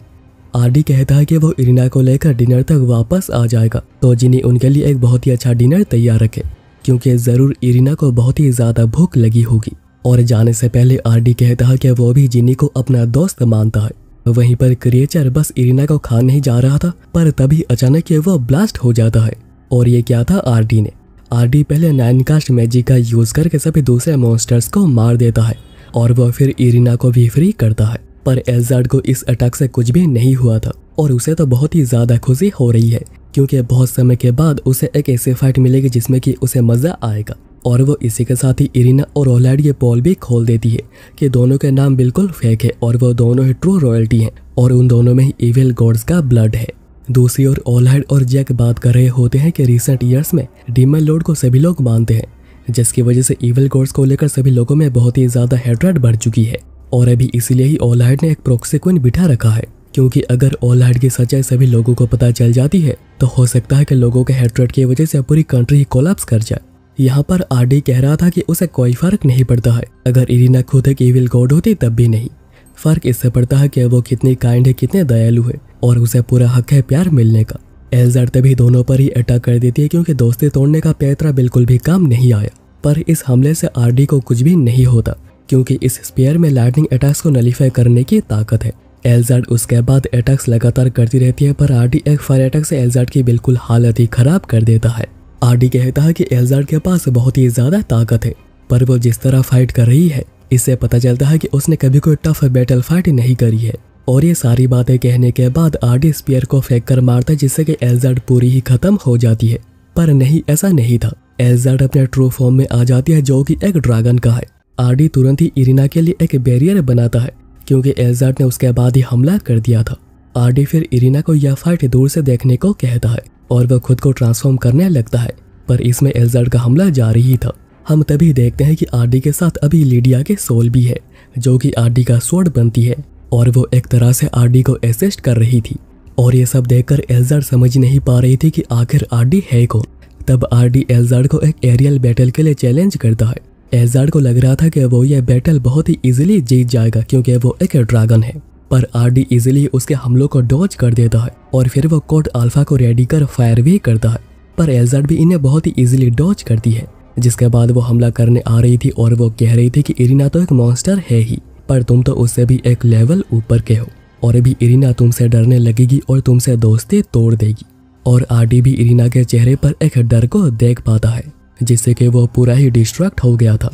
आरडी कहता है कि वो इरिना को लेकर डिनर तक वापस आ जाएगा, तो जिनी उनके लिए एक बहुत ही अच्छा डिनर तैयार रखे क्योंकि जरूर इरिना को बहुत ही ज्यादा भूख लगी होगी। और जाने से पहले आरडी कहता है कि वो भी जिनी को अपना दोस्त मानता है। वहीं पर क्रिएचर बस इरिना को खाने ही जा रहा था, पर तभी अचानक वो ब्लास्ट हो जाता है। और ये क्या था, आरडी ने आरडी पहले 9 कास्ट मैजिक का यूज करके सभी दूसरे मॉन्स्टर्स को मार देता है और वो फिर इरिना को भी फ्री करता है। पर एल्जार्ड को इस अटैक से कुछ भी नहीं हुआ था और उसे तो बहुत ही ज्यादा खुशी हो रही है क्योंकि बहुत समय के बाद उसे एक ऐसी फाइट मिलेगी जिसमें कि उसे मजा आएगा। और वो इसी के साथ ही इरिना और ऑलहाइड के पोल भी खोल देती है कि दोनों के नाम बिल्कुल फेक है और वो दोनों ही ट्रू रॉयल्टी हैं और उन दोनों में ही इविल गॉड्स का ब्लड है। दूसरी ओर ऑलहाइड और जैक बात कर रहे होते हैं कि रिसेंट ईयर्स में डीमन लॉर्ड को सभी लोग मानते हैं, जिसकी वजह से इविल गॉड्स को लेकर सभी लोगों में बहुत ही ज्यादा हेट्रेड बढ़ चुकी है। और अभी इसलिए ही ऑलहाइड ने एक प्रॉक्सी क्वीन बिठा रखा है क्योंकि अगर ऑलहाइड की सच्चाई सभी लोगों को पता चल जाती है तो हो सकता है कि लोगों के हेट्रेड की वजह से पूरी कंट्री ही कोलैप्स कर जाए। यहाँ पर आरडी कह रहा था कि उसे कोई फर्क नहीं पड़ता है, अगर इरिना खुद एक इविल गॉड होती तब भी नहीं। फर्क इससे पड़ता है कि वो कितनी काइंड है, कितने दयालु है और उसे पूरा हक है प्यार मिलने का। एल्जार्ड तभी दोनों पर ही अटैक कर देती है क्योंकि दोस्ती तोड़ने का पैतरा बिल्कुल भी काम नहीं आया। पर इस हमले से आरडी को कुछ भी नहीं होता क्योंकि इस स्पेयर में लाइटनिंग अटैक्स को नलीफाई करने की ताकत है। एल्जार्ड उसके बाद अटैक्स लगातार करती रहती है पर आरडी एक फायर अटैक से एल्जार्ड की बिल्कुल हालत ही खराब कर देता है। आरडी कहता है कि एल्जार्ड के पास बहुत ही ज्यादा ताकत है पर वो जिस तरह फाइट कर रही है इससे पता चलता है कि उसने कभी कोई टफ बैटल फाइट नहीं करी है। और ये सारी बातें कहने के बाद आरडी स्पीयर को फेंक कर मारता है जिससे कि एल्जार्ड पूरी ही खत्म हो जाती है। पर नहीं, ऐसा नहीं था। एल्जार्ड अपने ट्रू फॉर्म में आ जाती है जो कि एक ड्रैगन का है। आरडी तुरंत ही इरिना के लिए एक बैरियर बनाता है क्योंकि एल्जार्ड ने उसके बाद ही हमला कर दिया था। आरडी फिर इरिना को यह फाइट दूर से देखने को कहता है और वह खुद को ट्रांसफॉर्म करने लगता है पर इसमें एल्जार्ड का हमला जारी ही था। हम तभी देखते हैं कि आरडी के साथ अभी लिडिया के सोल भी है जो कि आरडी का स्वॉर्ड बनती है और वो एक तरह से आरडी को असिस्ट कर रही थी। और ये सब देखकर एल्जार्ड समझ नहीं पा रही थी कि आखिर आरडी है कौन। तब आरडी एल्जार्ड को एक एरियल बैटल के लिए चैलेंज करता है। एल्जार्ड को लग रहा था कि वो ये बैटल बहुत ही इजीली जीत जाएगा क्योंकि वो एक ड्रैगन है पर आरडी इजीली उसके हमलों को डॉज कर देता है और फिर वो कोड अल्फा को रेडी कर फायर भी करता है पर एल्जार्ड भी इन्हें बहुत ही इजीली डॉज करती है। जिसके बाद वो हमला करने आ रही थी और वो कह रही थी कि इरिना तो एक मॉन्स्टर है ही पर तुम तो उससे भी एक लेवल ऊपर के हो और अभी इरिना तुमसे डरने लगेगी और तुमसे दोस्ती तोड़ देगी। और आरडी भी इरिना के चेहरे पर एक डर को देख पाता है जिससे कि वो पूरा ही डिस्ट्रैक्ट हो गया था।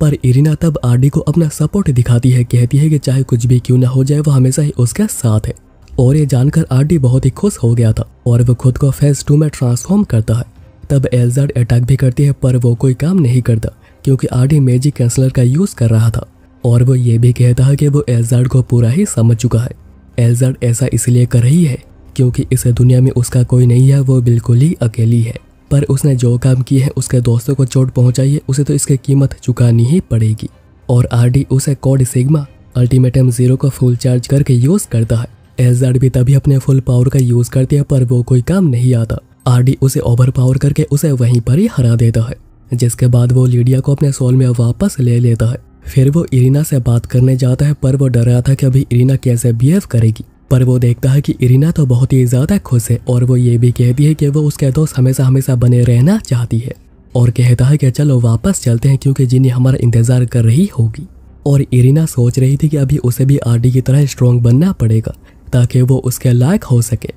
पर इरिना तब आरडी को अपना सपोर्ट दिखाती है, कहती है कि चाहे कुछ भी क्यों ना हो जाए वो हमेशा ही उसके साथ है। और ये जानकर आरडी बहुत ही खुश हो गया था और वो खुद को फेज 2 में ट्रांसफॉर्म करता है। तब एल्जार्ड अटैक भी करती है पर वो कोई काम नहीं करता क्योंकि आरडी मैजिक कैंसलर का यूज कर रहा था और वो ये भी कहता है कि वो एल्जार्ड को पूरा ही समझ चुका है। एल्जार्ड ऐसा इसलिए कर रही है क्योंकि इस दुनिया में उसका कोई नहीं है, वो बिल्कुल ही अकेली है। पर उसने जो काम किए हैं उसके दोस्तों को चोट पहुंचाई है उसे तो इसकी कीमत चुकानी ही पड़ेगी। और आरडी उसे कोड सिग्मा अल्टीमेटम 0 को फुल चार्ज करके यूज करता है। एल्जार्ड भी तभी अपने फुल पावर का यूज करती है पर वो कोई काम नहीं आता। आरडी उसे ओवर पावर करके उसे वहीं पर ही हरा देता है जिसके बाद वो लिडिया को अपने सोल में वापस ले लेता है। फिर वो इरिना से बात करने जाता है पर वो डर रहा था कि अभी इरिना कैसे बिहेव करेगी। पर वो देखता है कि इरिना तो बहुत ही ज्यादा खुश है और वो ये भी कहती है कि वो उसके दोस्त हमेशा हमेशा बने रहना चाहती है और कहता है कि चलो वापस चलते हैं क्योंकि जिनी हमारा इंतजार कर रही होगी। और इरिना सोच रही थी कि अभी उसे भी आरडी की तरह स्ट्रॉन्ग बनना पड़ेगा ताकि वो उसके लायक हो सके।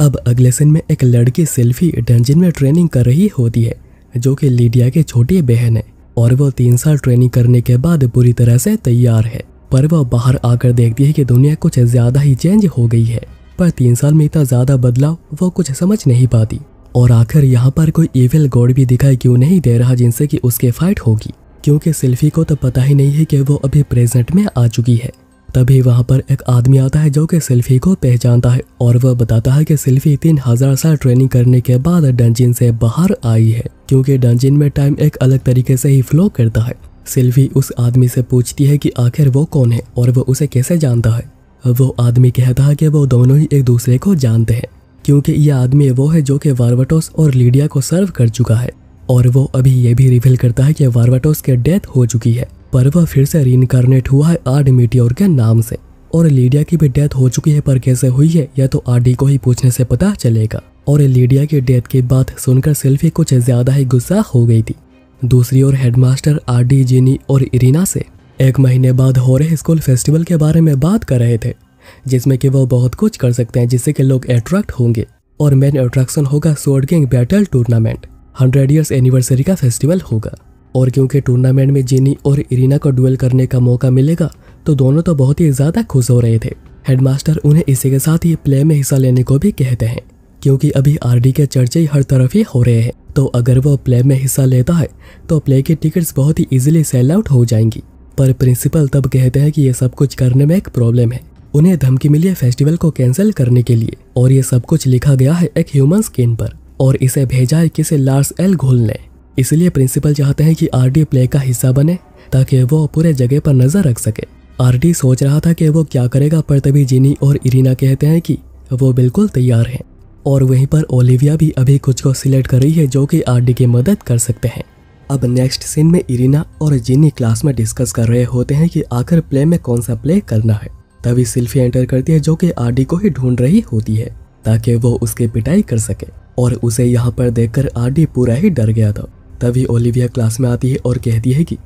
अब अगले सीन में एक लड़की सेल्फी डंजन में ट्रेनिंग कर रही होती है जो कि लिडिया की छोटी बहन है और वो 3 साल ट्रेनिंग करने के बाद पूरी तरह से तैयार है। पर वो बाहर आकर देखती है कि दुनिया कुछ ज्यादा ही चेंज हो गई है पर 3 साल में इतना ज्यादा बदलाव वो कुछ समझ नहीं पाती। और आखिर यहाँ पर कोई इविल गॉड भी दिखाई क्यों नहीं दे रहा जिनसे कि उसके फाइट होगी क्योंकि सेल्फी को तो पता ही नहीं है कि वो अभी प्रेजेंट में आ चुकी है। तभी वहाँ पर एक आदमी आता है जो कि सेल्फी को पहचानता है और वह बताता है कि सेल्फी 3000 साल ट्रेनिंग करने के बाद डंजन से बाहर आई है क्योंकि डंजन में टाइम एक अलग तरीके से ही फ्लो करता है। सेल्फी उस आदमी से पूछती है कि आखिर वो कौन है और वो उसे कैसे जानता है। वो आदमी कहता है कि वो दोनों ही एक दूसरे को जानते हैं क्योंकि यह आदमी वो है जो कि वारवाटोस और लिडिया को सर्व कर चुका है। और वो अभी ये भी रिवील करता है कि वारवाटोस की डेथ हो चुकी है पर वह फिर से रीइंकार्नेट हुआ है आर्ड मीटियोर के नाम से। और लिडिया की भी डेथ हो चुकी है पर कैसे हुई है या तो आरडी को ही पूछने से पता चलेगा। और लिडिया की डेथ की बात सुनकर सेल्फी कुछ ज्यादा ही गुस्सा हो गई थी। दूसरी ओर हेडमास्टर आरडी, जिनी और इरिना से 1 महीने बाद हो रहे स्कूल फेस्टिवल के बारे में बात कर रहे थे जिसमें कि वो बहुत कुछ कर सकते हैं जिससे कि लोग अट्रैक्ट होंगे। और मेन अट्रैक्शन होगा sword king battle tournament. 100 years anniversary का फेस्टिवल होगा और क्योंकि टूर्नामेंट में जिनी और इरिना को डुएल करने का मौका मिलेगा तो दोनों तो बहुत ही ज्यादा खुश हो रहे थे। हेडमास्टर उन्हें इसी के साथ ही प्ले में हिस्सा लेने को भी कहते हैं क्योंकि अभी आरडी के चर्चे हर तरफ ही हो रहे हैं तो अगर वो प्ले में हिस्सा लेता है तो प्ले की टिकट्स बहुत ही इजीली सेल आउट हो जाएंगी। पर प्रिंसिपल तब कहते हैं कि ये सब कुछ करने में एक प्रॉब्लम है। उन्हें धमकी मिली है फेस्टिवल को कैंसिल करने के लिए और ये सब कुछ लिखा गया है एक ह्यूमन स्किन पर और इसे भेजा है किसी लार्स एल घोल ने। इसलिए प्रिंसिपल चाहते हैं कि आरडी प्ले का हिस्सा बने ताकि वो पूरे जगह पर नजर रख सके। आरडी सोच रहा था कि वो क्या करेगा पर तभी जिनी और इरिना कहते हैं कि वो बिल्कुल तैयार हैं। और वहीं पर ओलिविया भी अभी कुछ को सिलेक्ट कर रही है जो कि आरडी की मदद कर सकते हैं। अब नेक्स्ट सीन में इरिना और जिनी क्लास में डिस्कस कर रहे होते हैं कि आखिर प्ले में कौन सा प्ले करना है। तभी सिल्फी एंटर करती है जो कि आरडी को ही ढूंढ रही होती है। ताकि वो उसकी पिटाई कर सके, और उसे यहाँ पर देखकर आरडी पूरा ही डर गया था। तभी ओलिविया क्लास में आती है और कहती है कि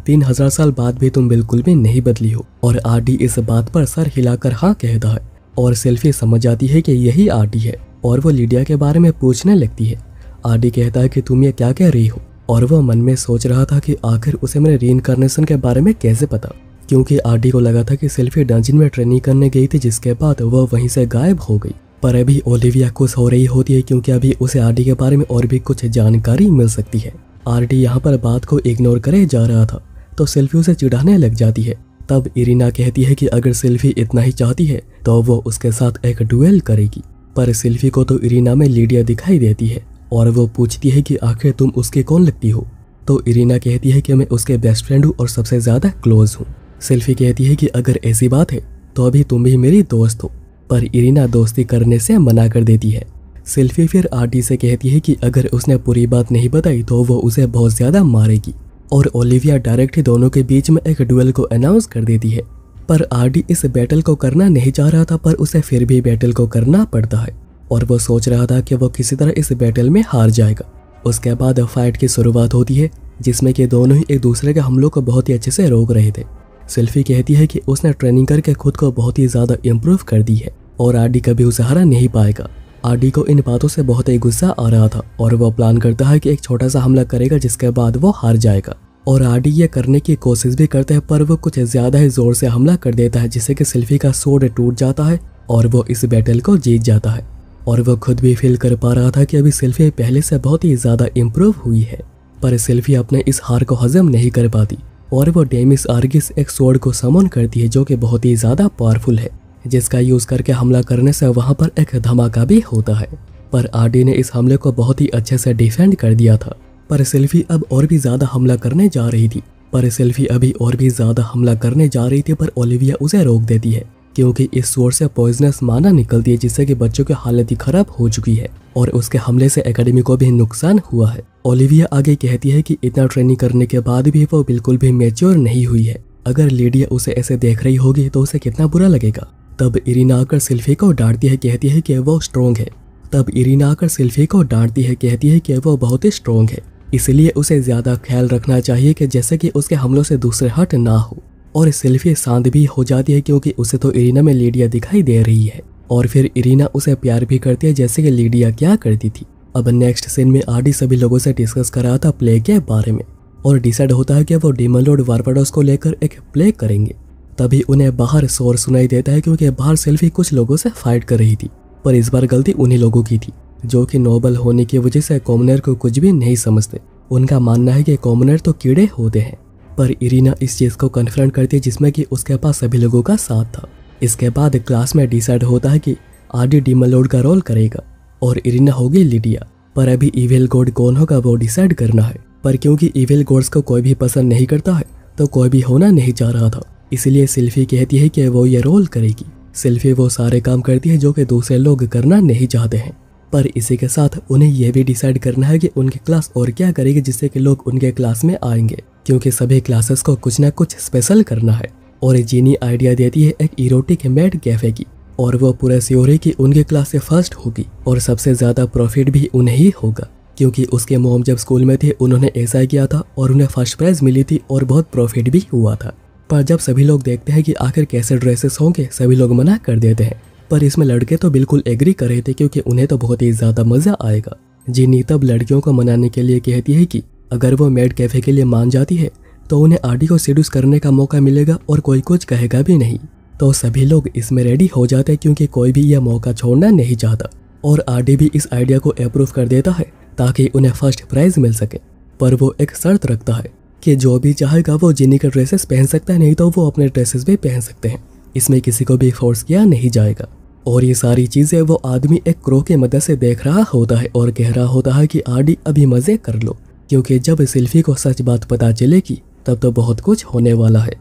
3000 साल बाद भी तुम बिल्कुल भी नहीं बदली हो, और आरडी इस बात पर सर हिलाकर हाँ कहता है, और सिल्फी समझ जाती है कि यही आरडी है, और वो लिडिया के बारे में पूछने लगती है। आरडी कहता है कि तुम ये क्या कह रही हो, और वो मन में सोच रहा था कि आखिर उसे मेरे रीइंकार्नेशन के बारे में कैसे पता, क्योंकि आरडी को लगा था कि सिल्फी डंजन में ट्रेनिंग करने गई थी, जिसके बाद वो वहीं से गायब हो गई। पर अभी ओलिविया खुश हो रही होती है क्योंकि अभी उसे आरडी के बारे में और भी कुछ जानकारी मिल सकती है। आरडी यहाँ पर बात को इग्नोर करे जा रहा था तो सिल्फी उसे चिढ़ाने लग जाती है। तब इरिना कहती है कि अगर सिल्फी इतना ही चाहती है तो वो उसके साथ एक डुएल करेगी। पर सिल्फी को तो इरिना में लिडिया दिखाई देती है और वो पूछती है कि आखिर तुम उसके कौन लगती हो। तो इरिना कहती है कि मैं उसके बेस्ट फ्रेंड हूँ और सबसे ज़्यादा क्लोज हूँ। सिल्फी कहती है कि अगर ऐसी बात है तो अभी तुम भी मेरी दोस्त हो, पर इरिना दोस्ती करने से मना कर देती है। सिल्फी फिर आरडी से कहती है कि अगर उसने पूरी बात नहीं बताई तो वो उसे बहुत ज़्यादा मारेगी, और ओलिविया डायरेक्ट ही दोनों के बीच में एक डुएल को अनाउंस कर देती है। पर आरडी इस बैटल को करना नहीं चाह रहा था, पर उसे फिर भी बैटल को करना पड़ता है, और वो सोच रहा था कि वो किसी तरह इस बैटल में हार जाएगा। उसके बाद फाइट की शुरुआत होती है, जिसमें कि दोनों ही एक दूसरे के हमलों को बहुत ही अच्छे से रोक रहे थे। सिल्फी कहती है कि उसने ट्रेनिंग करके खुद को बहुत ही ज़्यादा इम्प्रूव कर दी है और आरडी कभी उसे हरा नहीं पाएगा। आरडी को इन बातों से बहुत ही गुस्सा आ रहा था और वो प्लान करता है कि एक छोटा सा हमला करेगा जिसके बाद वो हार जाएगा, और आरडी ये करने की कोशिश भी करते हैं, पर वो कुछ ज़्यादा ही जोर से हमला कर देता है जिससे कि सिल्फी का स्वॉर्ड टूट जाता है और वो इस बैटल को जीत जाता है। और वो खुद भी फील कर पा रहा था कि अभी सिल्फी पहले से बहुत ही ज़्यादा इम्प्रूव हुई है, पर सिल्फी अपने इस हार को हजम नहीं कर पाती और वो डेमिस आर्गिस एक स्वॉर्ड को समन करती है जो कि बहुत ही ज़्यादा पावरफुल है, जिसका यूज़ करके हमला करने से वहाँ पर एक धमाका भी होता है। पर आरडी ने इस हमले को बहुत ही अच्छे से डिफेंड कर दिया था, पर सिल्फी अब और भी ज़्यादा हमला करने जा रही थी। पर सिल्फी अभी और भी ज़्यादा हमला करने जा रही थी, पर ओलिविया उसे रोक देती है क्योंकि इस स्वॉर्ड से पॉइजनस माना निकलती है जिससे कि बच्चों की हालत ही खराब हो चुकी है और उसके हमले से एकेडमी को भी नुकसान हुआ है। ओलिविया आगे कहती है कि इतना ट्रेनिंग करने के बाद भी वो बिल्कुल भी मैच्योर नहीं हुई है। अगर लिडिया उसे ऐसे देख रही होगी तो उसे कितना बुरा लगेगा। तब इरिना आकर सिल्फी को डांटती है, कहती है कि वो स्ट्रॉन्ग है। तब इरिना आकर सिल्फी को डांटती है, कहती है कि वो बहुत ही स्ट्रॉन्ग है, इसलिए उसे ज़्यादा ख्याल रखना चाहिए कि जैसे कि उसके हमलों से दूसरे हट ना हो। और सिल्फी शांत भी हो जाती है क्योंकि उसे तो इरिना में लिडिया दिखाई दे रही है, और फिर इरिना उसे प्यार भी करती है जैसे कि लिडिया क्या करती थी। अब नेक्स्ट सीन में आरडी सभी लोगों से डिस्कस कर रहा था प्ले के बारे में, और डिसाइड होता है कि वो डीमन लॉर्ड वारपाडोस को लेकर एक प्ले करेंगे। तभी उन्हें बाहर शोर सुनाई देता है क्योंकि बाहर सिल्फी कुछ लोगों से फाइट कर रही थी, पर इस बार गलती उन्हीं लोगों की थी जो कि नोबल होने की वजह से कॉमनर को कुछ भी नहीं समझते। उनका मानना है कि कॉमनर तो कीड़े होते हैं, पर इरिना इस चीज़ को कन्फ्रंट करती है जिसमें कि उसके पास सभी लोगों का साथ था। इसके बाद क्लास में डिसाइड होता है कि आरडी डीमन लॉर्ड का रोल करेगा और इरिना होगी लिडिया। पर अभी इविल गॉड कौन होगा वो डिसाइड करना है, पर क्योंकि इविल गॉड्स को कोई भी पसंद नहीं करता है तो कोई भी होना नहीं चाह रहा था, इसलिए सिल्फी कहती है कि वो ये रोल करेगी। सिल्फी वो सारे काम करती है जो कि दूसरे लोग करना नहीं चाहते हैं, पर इसी के साथ उन्हें यह भी डिसाइड करना है कि उनकी क्लास और क्या करेगी जिससे कि लोग उनके क्लास में आएंगे, क्योंकि सभी क्लासेस को कुछ ना कुछ स्पेशल करना है। और जीनी आइडिया देती है एक इरोटिक मेड कैफे की, और वो पूरा श्योर है कि उनकी क्लास से फर्स्ट होगी और सबसे ज़्यादा प्रॉफिट भी उन्हें ही होगा, क्योंकि उसके मॉम जब स्कूल में थे उन्होंने ऐसा किया था और उन्हें फर्स्ट प्राइज़ मिली थी और बहुत प्रॉफिट भी हुआ था। पर जब सभी लोग देखते हैं कि आखिर कैसे ड्रेसेस होंगे सभी लोग मना कर देते हैं, पर इसमें लड़के तो बिल्कुल एग्री कर रहे थे क्योंकि उन्हें तो बहुत ही ज़्यादा मज़ा आएगा। जीनी तब लड़कियों को मनाने के लिए कहती है कि अगर वो मेड कैफ़े के लिए मान जाती है तो उन्हें आरडी को सेड्यूस करने का मौका मिलेगा और कोई कुछ कहेगा भी नहीं। तो सभी लोग इसमें रेडी हो जाते हैं क्योंकि कोई भी यह मौका छोड़ना नहीं चाहता, और आरडी भी इस आइडिया को अप्रूव कर देता है ताकि उन्हें फर्स्ट प्राइज़ मिल सके। पर वो एक शर्त रखता है कि जो भी चाहेगा वो जिनी के ड्रेसेस पहन सकता है, नहीं तो वो अपने ड्रेसेस भी पहन सकते हैं। इसमें किसी को भी फोर्स किया नहीं जाएगा। और ये सारी चीज़ें वो आदमी एक क्रो के मदद से देख रहा होता है और कह रहा होता है कि आरडी अभी मज़े कर लो, क्योंकि जब सिल्फी को सच बात पता चलेगी तब तो बहुत कुछ होने वाला है।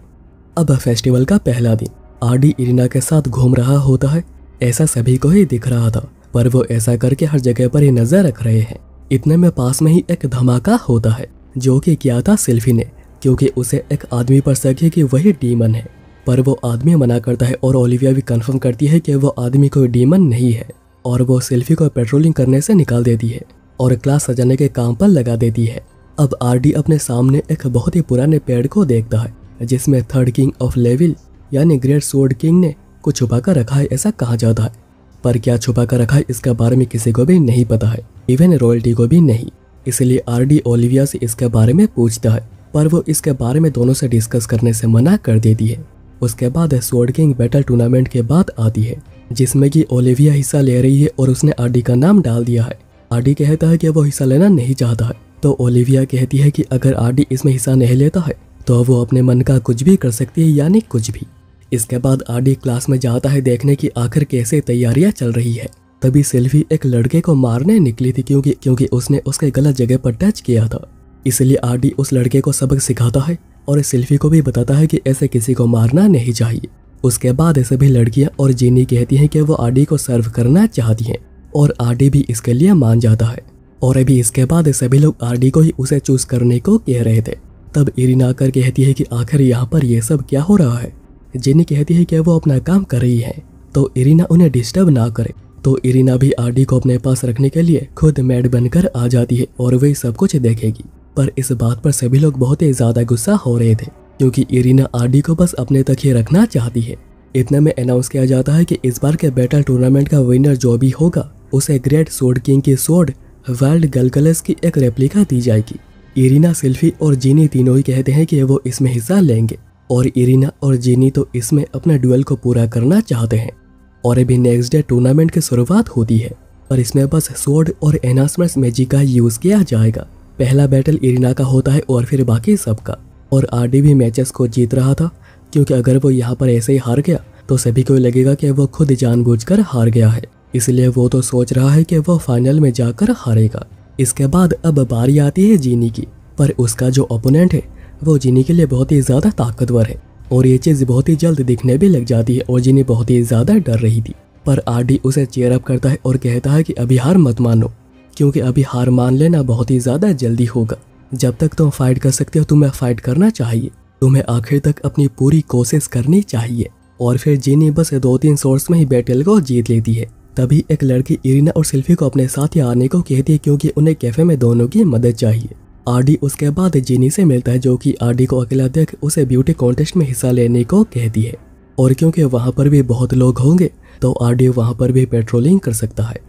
अब फेस्टिवल का पहला दिन आरडी इरिना के साथ घूम रहा होता है, ऐसा सभी को ही दिख रहा था, पर वो ऐसा करके हर जगह पर ही नजर रख रहे हैं। इतने में पास में ही एक धमाका होता है जो कि किया था सिल्फी ने, क्योंकि उसे एक आदमी पर शक है कि वही डीमन है, पर वो आदमी मना करता है और ओलिविया भी कंफर्म करती है कि वो आदमी कोई डीमन नहीं है। और वो सिल्फी को पेट्रोलिंग करने से निकाल देती है और क्लास सजाने के काम पर लगा देती है। अब आरडी अपने सामने एक बहुत ही पुराने पेड़ को देखता है जिसमें थर्ड किंग ऑफ लेविल यानी ग्रेट स्वॉर्ड किंग ने कुछ छुपा कर रखा है, ऐसा कहा जाता है। पर क्या छुपा कर रखा है इसके बारे में किसी को भी नहीं पता है, इवन रॉयल्टी को भी नहीं। इसलिए आरडी ओलिविया से इसके बारे में पूछता है, पर वो इसके बारे में दोनों से डिस्कस करने से मना कर देती है। उसके बाद स्वॉर्ड किंग बैटल टूर्नामेंट के बाद आती है जिसमें कि ओलिविया हिस्सा ले रही है और उसने आरडी का नाम डाल दिया है। आरडी कहता है कि वो हिस्सा लेना नहीं चाहता है, तो ओलिविया कहती है कि अगर आरडी इसमें हिस्सा नहीं लेता है तो वो अपने मन का कुछ भी कर सकती है, यानी कुछ भी। इसके बाद आरडी क्लास में जाता है देखने की आखिर कैसे तैयारियां चल रही है। तभी सिल्वी एक लड़के को मारने निकली थी क्योंकि उसने उसके गलत जगह पर टच किया था। इसलिए आरडी उस लड़के को सबक सिखाता है और सिल्वी को भी बताता है कि ऐसे किसी को मारना नहीं चाहिए। उसके बाद सभी लड़कियां और जीनी कहती हैं कि वो आरडी को सर्व करना चाहती हैं और आरडी भी इसके लिए मान जाता है। और अभी इसके बाद सभी लोग आरडी को ही उसे चूज करने को कह रहे थे। तब इरिना आकर कहती है कि आखिर यहाँ पर ये सब क्या हो रहा है। जिनी कहती है कि वो अपना काम कर रही है तो इरिना उन्हें डिस्टर्ब ना करे। तो इरिना भी आरडी को अपने पास रखने के लिए खुद मैड बनकर आ जाती है और वही सब कुछ देखेगी। पर इस बात पर सभी लोग बहुत ही ज्यादा गुस्सा हो रहे थे क्योंकि इरिना आरडी को बस अपने तक ही रखना चाहती है। इतने में अनाउंस किया जाता है कि इस बार के बैटल टूर्नामेंट का विनर जो भी होगा उसे ग्रेट स्वॉर्ड किंग की स्वॉर्ड वाइल्ड गलगलस की एक रेप्लिका दी जाएगी। इरिना, सिल्फी और जीनी तीनों ही कहते हैं कि वो इसमें हिस्सा लेंगे और इरिना और जीनी तो इसमें अपना ड्यूएल को पूरा करना चाहते हैं। और अभी नेक्स्ट डे टूर्नामेंट की शुरुआत होती है पर इसमें बस स्वॉर्ड और एनहांसमेंट मैजिक का यूज किया जाएगा। पहला बैटल इरिना का होता है और फिर बाकी सबका। और आरडी भी मैचेस को जीत रहा था क्योंकि अगर वो यहाँ पर ऐसे ही हार गया तो सभी को लगेगा कि वो खुद जानबूझकर हार गया है। इसलिए वो तो सोच रहा है कि वो फाइनल में जाकर हारेगा। इसके बाद अब बारी आती है जीनी की, पर उसका जो ओपोनेंट है वो जीनी के लिए बहुत ही ज्यादा ताकतवर है और ये चीज बहुत ही जल्द दिखने भी लग जाती है और जीनी बहुत ही ज्यादा डर रही थी। पर आरडी उसे चेयर अप करता है और कहता है कि अभी हार मत मानो क्योंकि अभी हार मान लेना बहुत ही ज्यादा जल्दी होगा। जब तक तुम फाइट कर सकते हो तुम्हें फाइट करना चाहिए, तुम्हें आखिर तक अपनी पूरी कोशिश करनी चाहिए। और फिर जीनी बस 2-3 शॉट्स में ही बैटल को जीत लेती है। तभी एक लड़की इरिना और सिल्फी को अपने साथ ही आने को कहती है क्योंकि उन्हें कैफे में दोनों की मदद चाहिए। आरडी उसके बाद जीनी से मिलता है जो कि आरडी को अकेला देख उसे ब्यूटी कॉन्टेस्ट में हिस्सा लेने को कहती है। और क्योंकि वहाँ पर भी बहुत लोग होंगे तो आरडी वहाँ पर भी पेट्रोलिंग कर सकता है।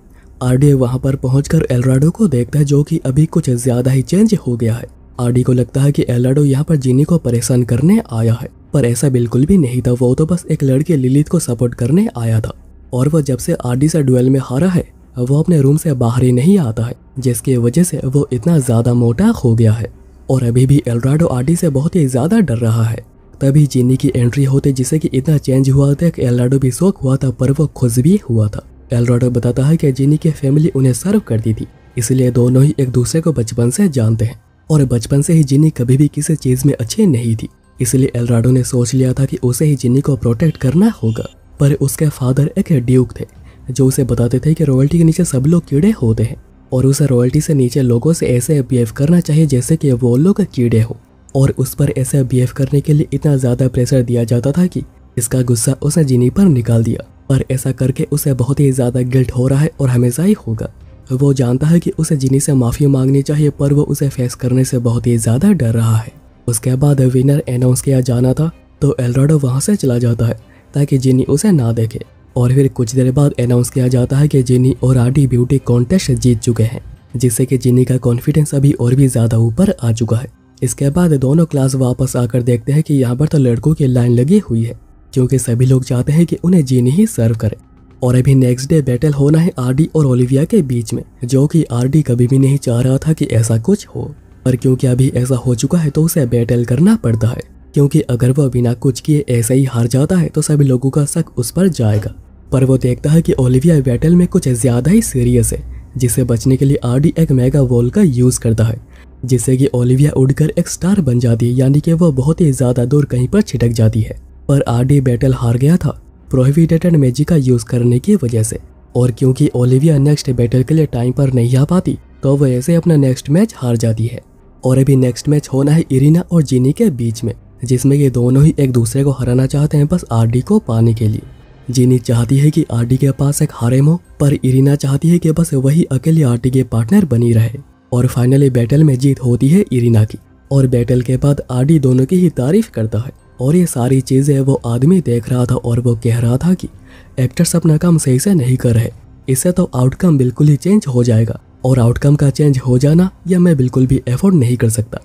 आरडी वहाँ पर पहुंचकर एल्ड्राडो को देखता है जो कि अभी कुछ ज्यादा ही चेंज हो गया है। आरडी को लगता है कि एल्ड्राडो यहाँ पर जीनी को परेशान करने आया है, पर ऐसा बिल्कुल भी नहीं था। वो तो बस एक लड़की लिलिथ को सपोर्ट करने आया था और वो जब से आरडी से ड्यूएल में हारा है वो अपने रूम से बाहर ही नहीं आता है, जिसकी वजह से वो इतना ज्यादा मोटा हो गया है। और अभी भी एल्ड्राडो आरडी से बहुत ही ज्यादा डर रहा है। तभी जीनी की एंट्री होते जिससे कि इतना चेंज हुआ था कि एल्ड्राडो भी शॉक हुआ था, पर वो खुश भी हुआ था। एल्ड्राडो बताता है कि जीनी की फैमिली उन्हें सर्व करती थी, इसलिए दोनों ही एक दूसरे को बचपन से जानते हैं और बचपन से ही जीनी कभी भी किसी चीज में अच्छी नहीं थी। इसलिए एल्ड्राडो ने सोच लिया था कि उसे ही जीनी को प्रोटेक्ट करना होगा। पर उसके फादर एक ड्यूक थे जो उसे बताते थे कि रॉयल्टी के नीचे सब लोग कीड़े होते हैं और उसे रॉयल्टी से नीचे लोगों से ऐसे बिहेव करना चाहिए जैसे कि वो लोग कीड़े हो। और उस पर ऐसे बिहेव करने के लिए इतना ज्यादा प्रेशर दिया जाता था कि इसका गुस्सा उसने जीनी पर निकाल दिया। पर ऐसा करके उसे बहुत ही ज्यादा गिल्ट हो रहा है और हमेशा ही होगा। वो जानता है कि उसे जीनी से माफी मांगनी चाहिए, पर वो उसे फेस करने से बहुत ही ज्यादा डर रहा है। उसके बाद विनर अनाउंस किया जाना था तो एल्ड्राडो वहां से चला जाता है ताकि जीनी उसे ना देखे। और फिर कुछ देर बाद अनाउंस किया जाता है कि जीनी और आरडी ब्यूटी कॉन्टेस्ट जीत चुके हैं, जिससे कि जीनी का कॉन्फिडेंस अभी और भी ज्यादा ऊपर आ चुका है। इसके बाद दोनों क्लास वापस आकर देखते हैं कि यहाँ पर तो लड़कों की लाइन लगी हुई है क्योंकि सभी लोग चाहते हैं कि उन्हें जीनी ही सर्व करे। और अभी नेक्स्ट डे बैटल होना है आरडी और ओलिविया के बीच में, जो कि आरडी कभी भी नहीं चाह रहा था कि ऐसा कुछ हो, पर क्योंकि अभी ऐसा हो चुका है तो उसे बैटल करना पड़ता है। क्योंकि अगर वह बिना कुछ किए ऐसे ही हार जाता है तो सभी लोगों का शक उस पर जाएगा। पर वो देखता है कि ओलिविया बैटल में कुछ ज्यादा ही सीरियस है, जिसे बचने के लिए आरडी एक मेगा वॉल का यूज करता है, जिससे कि ओलिविया उड़कर एक स्टार बन जाती है, यानी कि वो बहुत ही ज्यादा दूर कहीं पर छिटक जाती है। पर आरडी बैटल हार गया था प्रोहिबिटेड मैजिक का यूज करने की वजह से। और क्योंकि ओलिविया नेक्स्ट बैटल के लिए टाइम पर नहीं आ पाती तो वह ऐसे अपना नेक्स्ट मैच हार जाती है। और अभी नेक्स्ट मैच होना है इरिना और जीनी के बीच में, जिसमें ये दोनों ही एक दूसरे को हराना चाहते हैं बस आरडी को पाने के लिए। जीनी चाहती है कि आरडी के पास एक हारेम हो, पर इरिना चाहती है कि बस वही अकेली आरडी के पार्टनर बनी रहे। और फाइनली बैटल में जीत होती है इरिना की, और बैटल के बाद आरडी दोनों की ही तारीफ करता है। और ये सारी चीजें वो आदमी देख रहा था और वो कह रहा था कि एक्टर्स अपना काम सही से नहीं कर रहे, इससे तो आउटकम बिल्कुल ही चेंज हो जाएगा, और आउटकम का चेंज हो जाना या मैं बिल्कुल भी एफोर्ड नहीं कर सकता।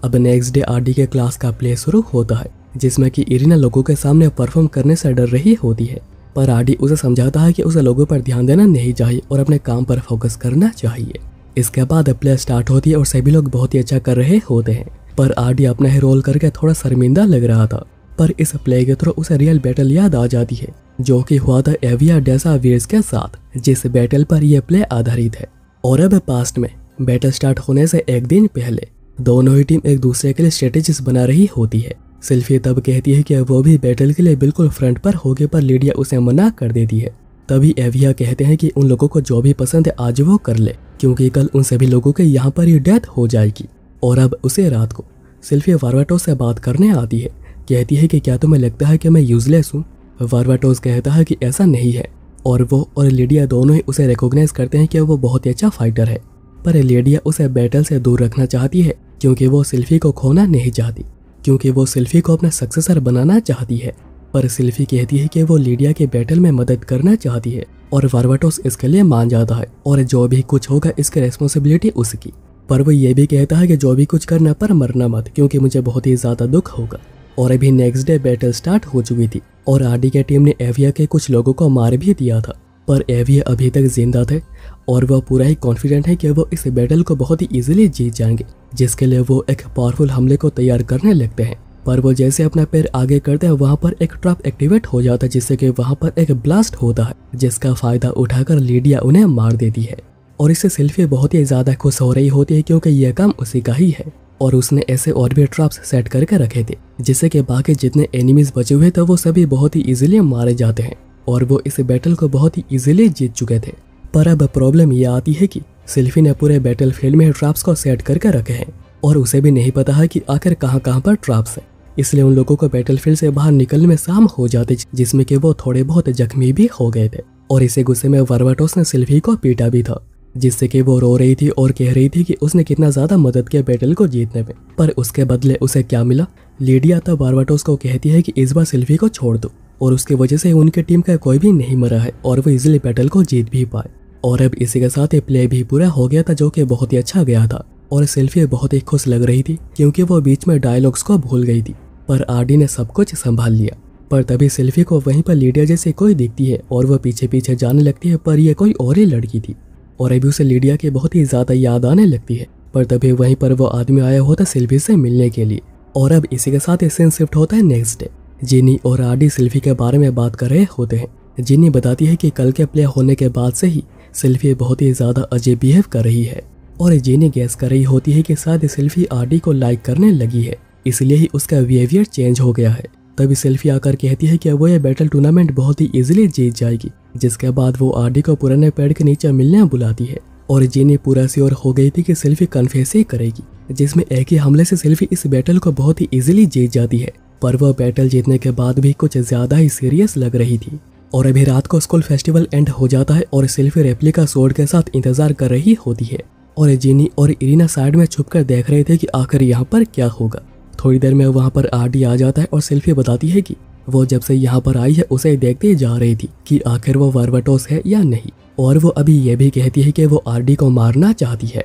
अब नेक्स्ट डे आरडी के क्लास का प्ले शुरू होता है, जिसमें कि इरिना लोगों के सामने परफॉर्म करने से डर रही होती है, पर आरडी उसे समझाता है कि उसे लोगों पर ध्यान देना नहीं चाहिए और अपने काम पर फोकस करना चाहिए। इसके बाद प्ले स्टार्ट होती है और सभी लोग बहुत ही अच्छा कर रहे होते हैं, पर आरडी अपना ही रोल करके थोड़ा शर्मिंदा लग रहा था। पर इस प्ले के थ्रू उसे रियल बैटल याद आ जाती है, जो कि हुआ था एविया डेसा वीर्स के साथ, जिस बैटल पर यह प्ले आधारित है। और अब पास्ट में बैटल स्टार्ट होने से एक दिन पहले दोनों ही टीम एक दूसरे के लिए स्ट्रेटेजीज बना रही होती है। सिल्फी तब कहती है कि वो भी बैटल के लिए बिल्कुल फ्रंट पर होके, पर लिडिया उसे मना कर देती है। तभी एविया कहते हैं कि उन लोगों को जो भी पसंद है आज वो कर ले, क्योंकि कल उन सभी लोगों के यहाँ पर ही डेथ हो जाएगी। और अब उसे रात को सिल्फी वार्वाटोस से बात करने आती है, कहती है कि क्या तुम्हें लगता है कि मैं यूजलेस हूँ। वार्वाटोस कहता है कि ऐसा नहीं है, और वो और लिडिया दोनों ही उसे रिकॉग्नाइज करते हैं कि वो बहुत ही अच्छा फाइटर है। पर लिडिया उसे बैटल से दूर रखना चाहती है, क्योंकि वो सिल्फी को खोना नहीं चाहती, क्योंकि वो सिल्फी को अपना सक्सेसर बनाना चाहती है। पर सिल्फी कहती है कि वो लिडिया के बैटल में मदद करना चाहती है, और वार्वाटोस इसके लिए मान जाता है, और जो भी कुछ होगा इसकी रिस्पॉन्सिबिलिटी उसकी। पर वो ये भी कहता है कि जो भी कुछ करना पर मरना मत, क्योंकि मुझे बहुत ही ज्यादा दुख होगा। और अभी नेक्स्ट डे बैटल स्टार्ट हो चुकी थी, और आरडी के टीम ने एविया के कुछ लोगों को मार भी दिया था, पर एविया अभी तक जिंदा थे, और वह पूरा ही कॉन्फिडेंट है कि वो इस बैटल को बहुत ही इजीली जीत जाएंगे, जिसके लिए वो एक पावरफुल हमले को तैयार करने लगते हैं। पर वो जैसे अपना पैर आगे करते हैं, वहाँ पर एक ट्रैप एक्टिवेट हो जाता है, जिससे कि वहाँ पर एक ब्लास्ट होता है, जिसका फायदा उठाकर लिडिया उन्हें मार देती है। और इससे सिल्फी बहुत ही ज्यादा खुश हो रही होती है, क्योंकि यह काम उसी का ही है, और उसने ऐसे और भी ट्रैप्स सेट करके रखे थे, जिससे कि बाकी जितने एनिमीज बचे हुए थे वो सभी बहुत ही इजीली मारे जाते हैं, और वो इस बैटल को बहुत ही इजीली जीत चुके थे। पर अब प्रॉब्लम यह आती है कि सिल्फी ने पूरे बैटल फील्ड में ट्रैप्स को सेट करके रखे हैं, और उसे भी नहीं पता है कि आखिर कहाँ पर ट्रैप्स है। इसलिए उन लोगों को बैटल फील्ड से बाहर निकलने में शाम हो जाती, जिसमें कि वो थोड़े बहुत जख्मी भी हो गए थे। और इसे गुस्से में वार्वाटोस ने सिल्फी को पीटा भी था, जिससे कि वो रो रही थी और कह रही थी कि उसने कितना ज्यादा मदद किया बैटल को जीतने में, पर उसके बदले उसे क्या मिला। लिडिया तब वार्वाटोस को कहती है कि इस बार सिल्फी को छोड़ दो, और उसकी वजह से उनकी टीम का कोई भी नहीं मरा है, और वो इजीली बैटल को जीत भी पाए। और अब इसी के साथ ये प्ले भी पूरा हो गया था, जो कि बहुत ही अच्छा गया था, और सिल्फी बहुत ही खुश लग रही थी, क्योंकि वो बीच में डायलॉग्स को भूल गई थी। पर आरडी ने सब कुछ संभाल लिया। पर तभी सिल्फी को वहीं पर लिडिया जैसे कोई दिखती है, और वह पीछे पीछे जाने लगती है, पर यह कोई और ही लड़की थी, और अभी उसे लिडिया की बहुत ही ज्यादा याद आने लगती है। पर तभी वहीं पर वो आदमी आया होता सिल्फी से मिलने के लिए। और अब इसी के साथ सीन शिफ्ट होता है नेक्स्ट डे। जिनी और आरडी सिल्फी के बारे में बात कर रहे होते हैं। जिनी बताती है कि कल के प्ले होने के बाद से ही सिल्फी बहुत ही ज्यादा अजीब बिहेव कर रही है, और जिनी गैस कर रही होती है कि शायद सिल्फी आरडी को लाइक करने लगी है, इसलिए ही उसका बिहेवियर चेंज हो गया है। तभी सिल्फी आकर कहती है कि वो ये बैटल टूर्नामेंट बहुत ही इजीली जीत जाएगी, जिसके बाद वो आरडी को पुराने पेड़ के नीचे मिलने बुलाती है। और जिनी पूरा श्योर हो गई थी कि सिल्फी कन्फेस ही करेगी, जिसमें एक ही हमले से सिल्फी इस बैटल को बहुत ही इजीली जीत जाती है। पर वह बैटल जीतने के बाद भी कुछ ज्यादा ही सीरियस लग रही थी। और अभी रात को स्कूल फेस्टिवल एंड हो जाता है, और सिल्फी रेप्लिका स्वॉर्ड के साथ इंतजार कर रही होती है, और जिनी और इरिना साइड में छुपकर देख रहे थे कि आखिर यहाँ पर क्या होगा। थोड़ी देर में वहाँ पर आरडी आ जाता है, और सिल्फी बताती है कि वो जब से यहाँ पर आई है उसे देखते जा रही थी कि आखिर वो वार्वाटोस है या नहीं। और वो अभी ये भी कहती है कि वो आरडी को मारना चाहती है,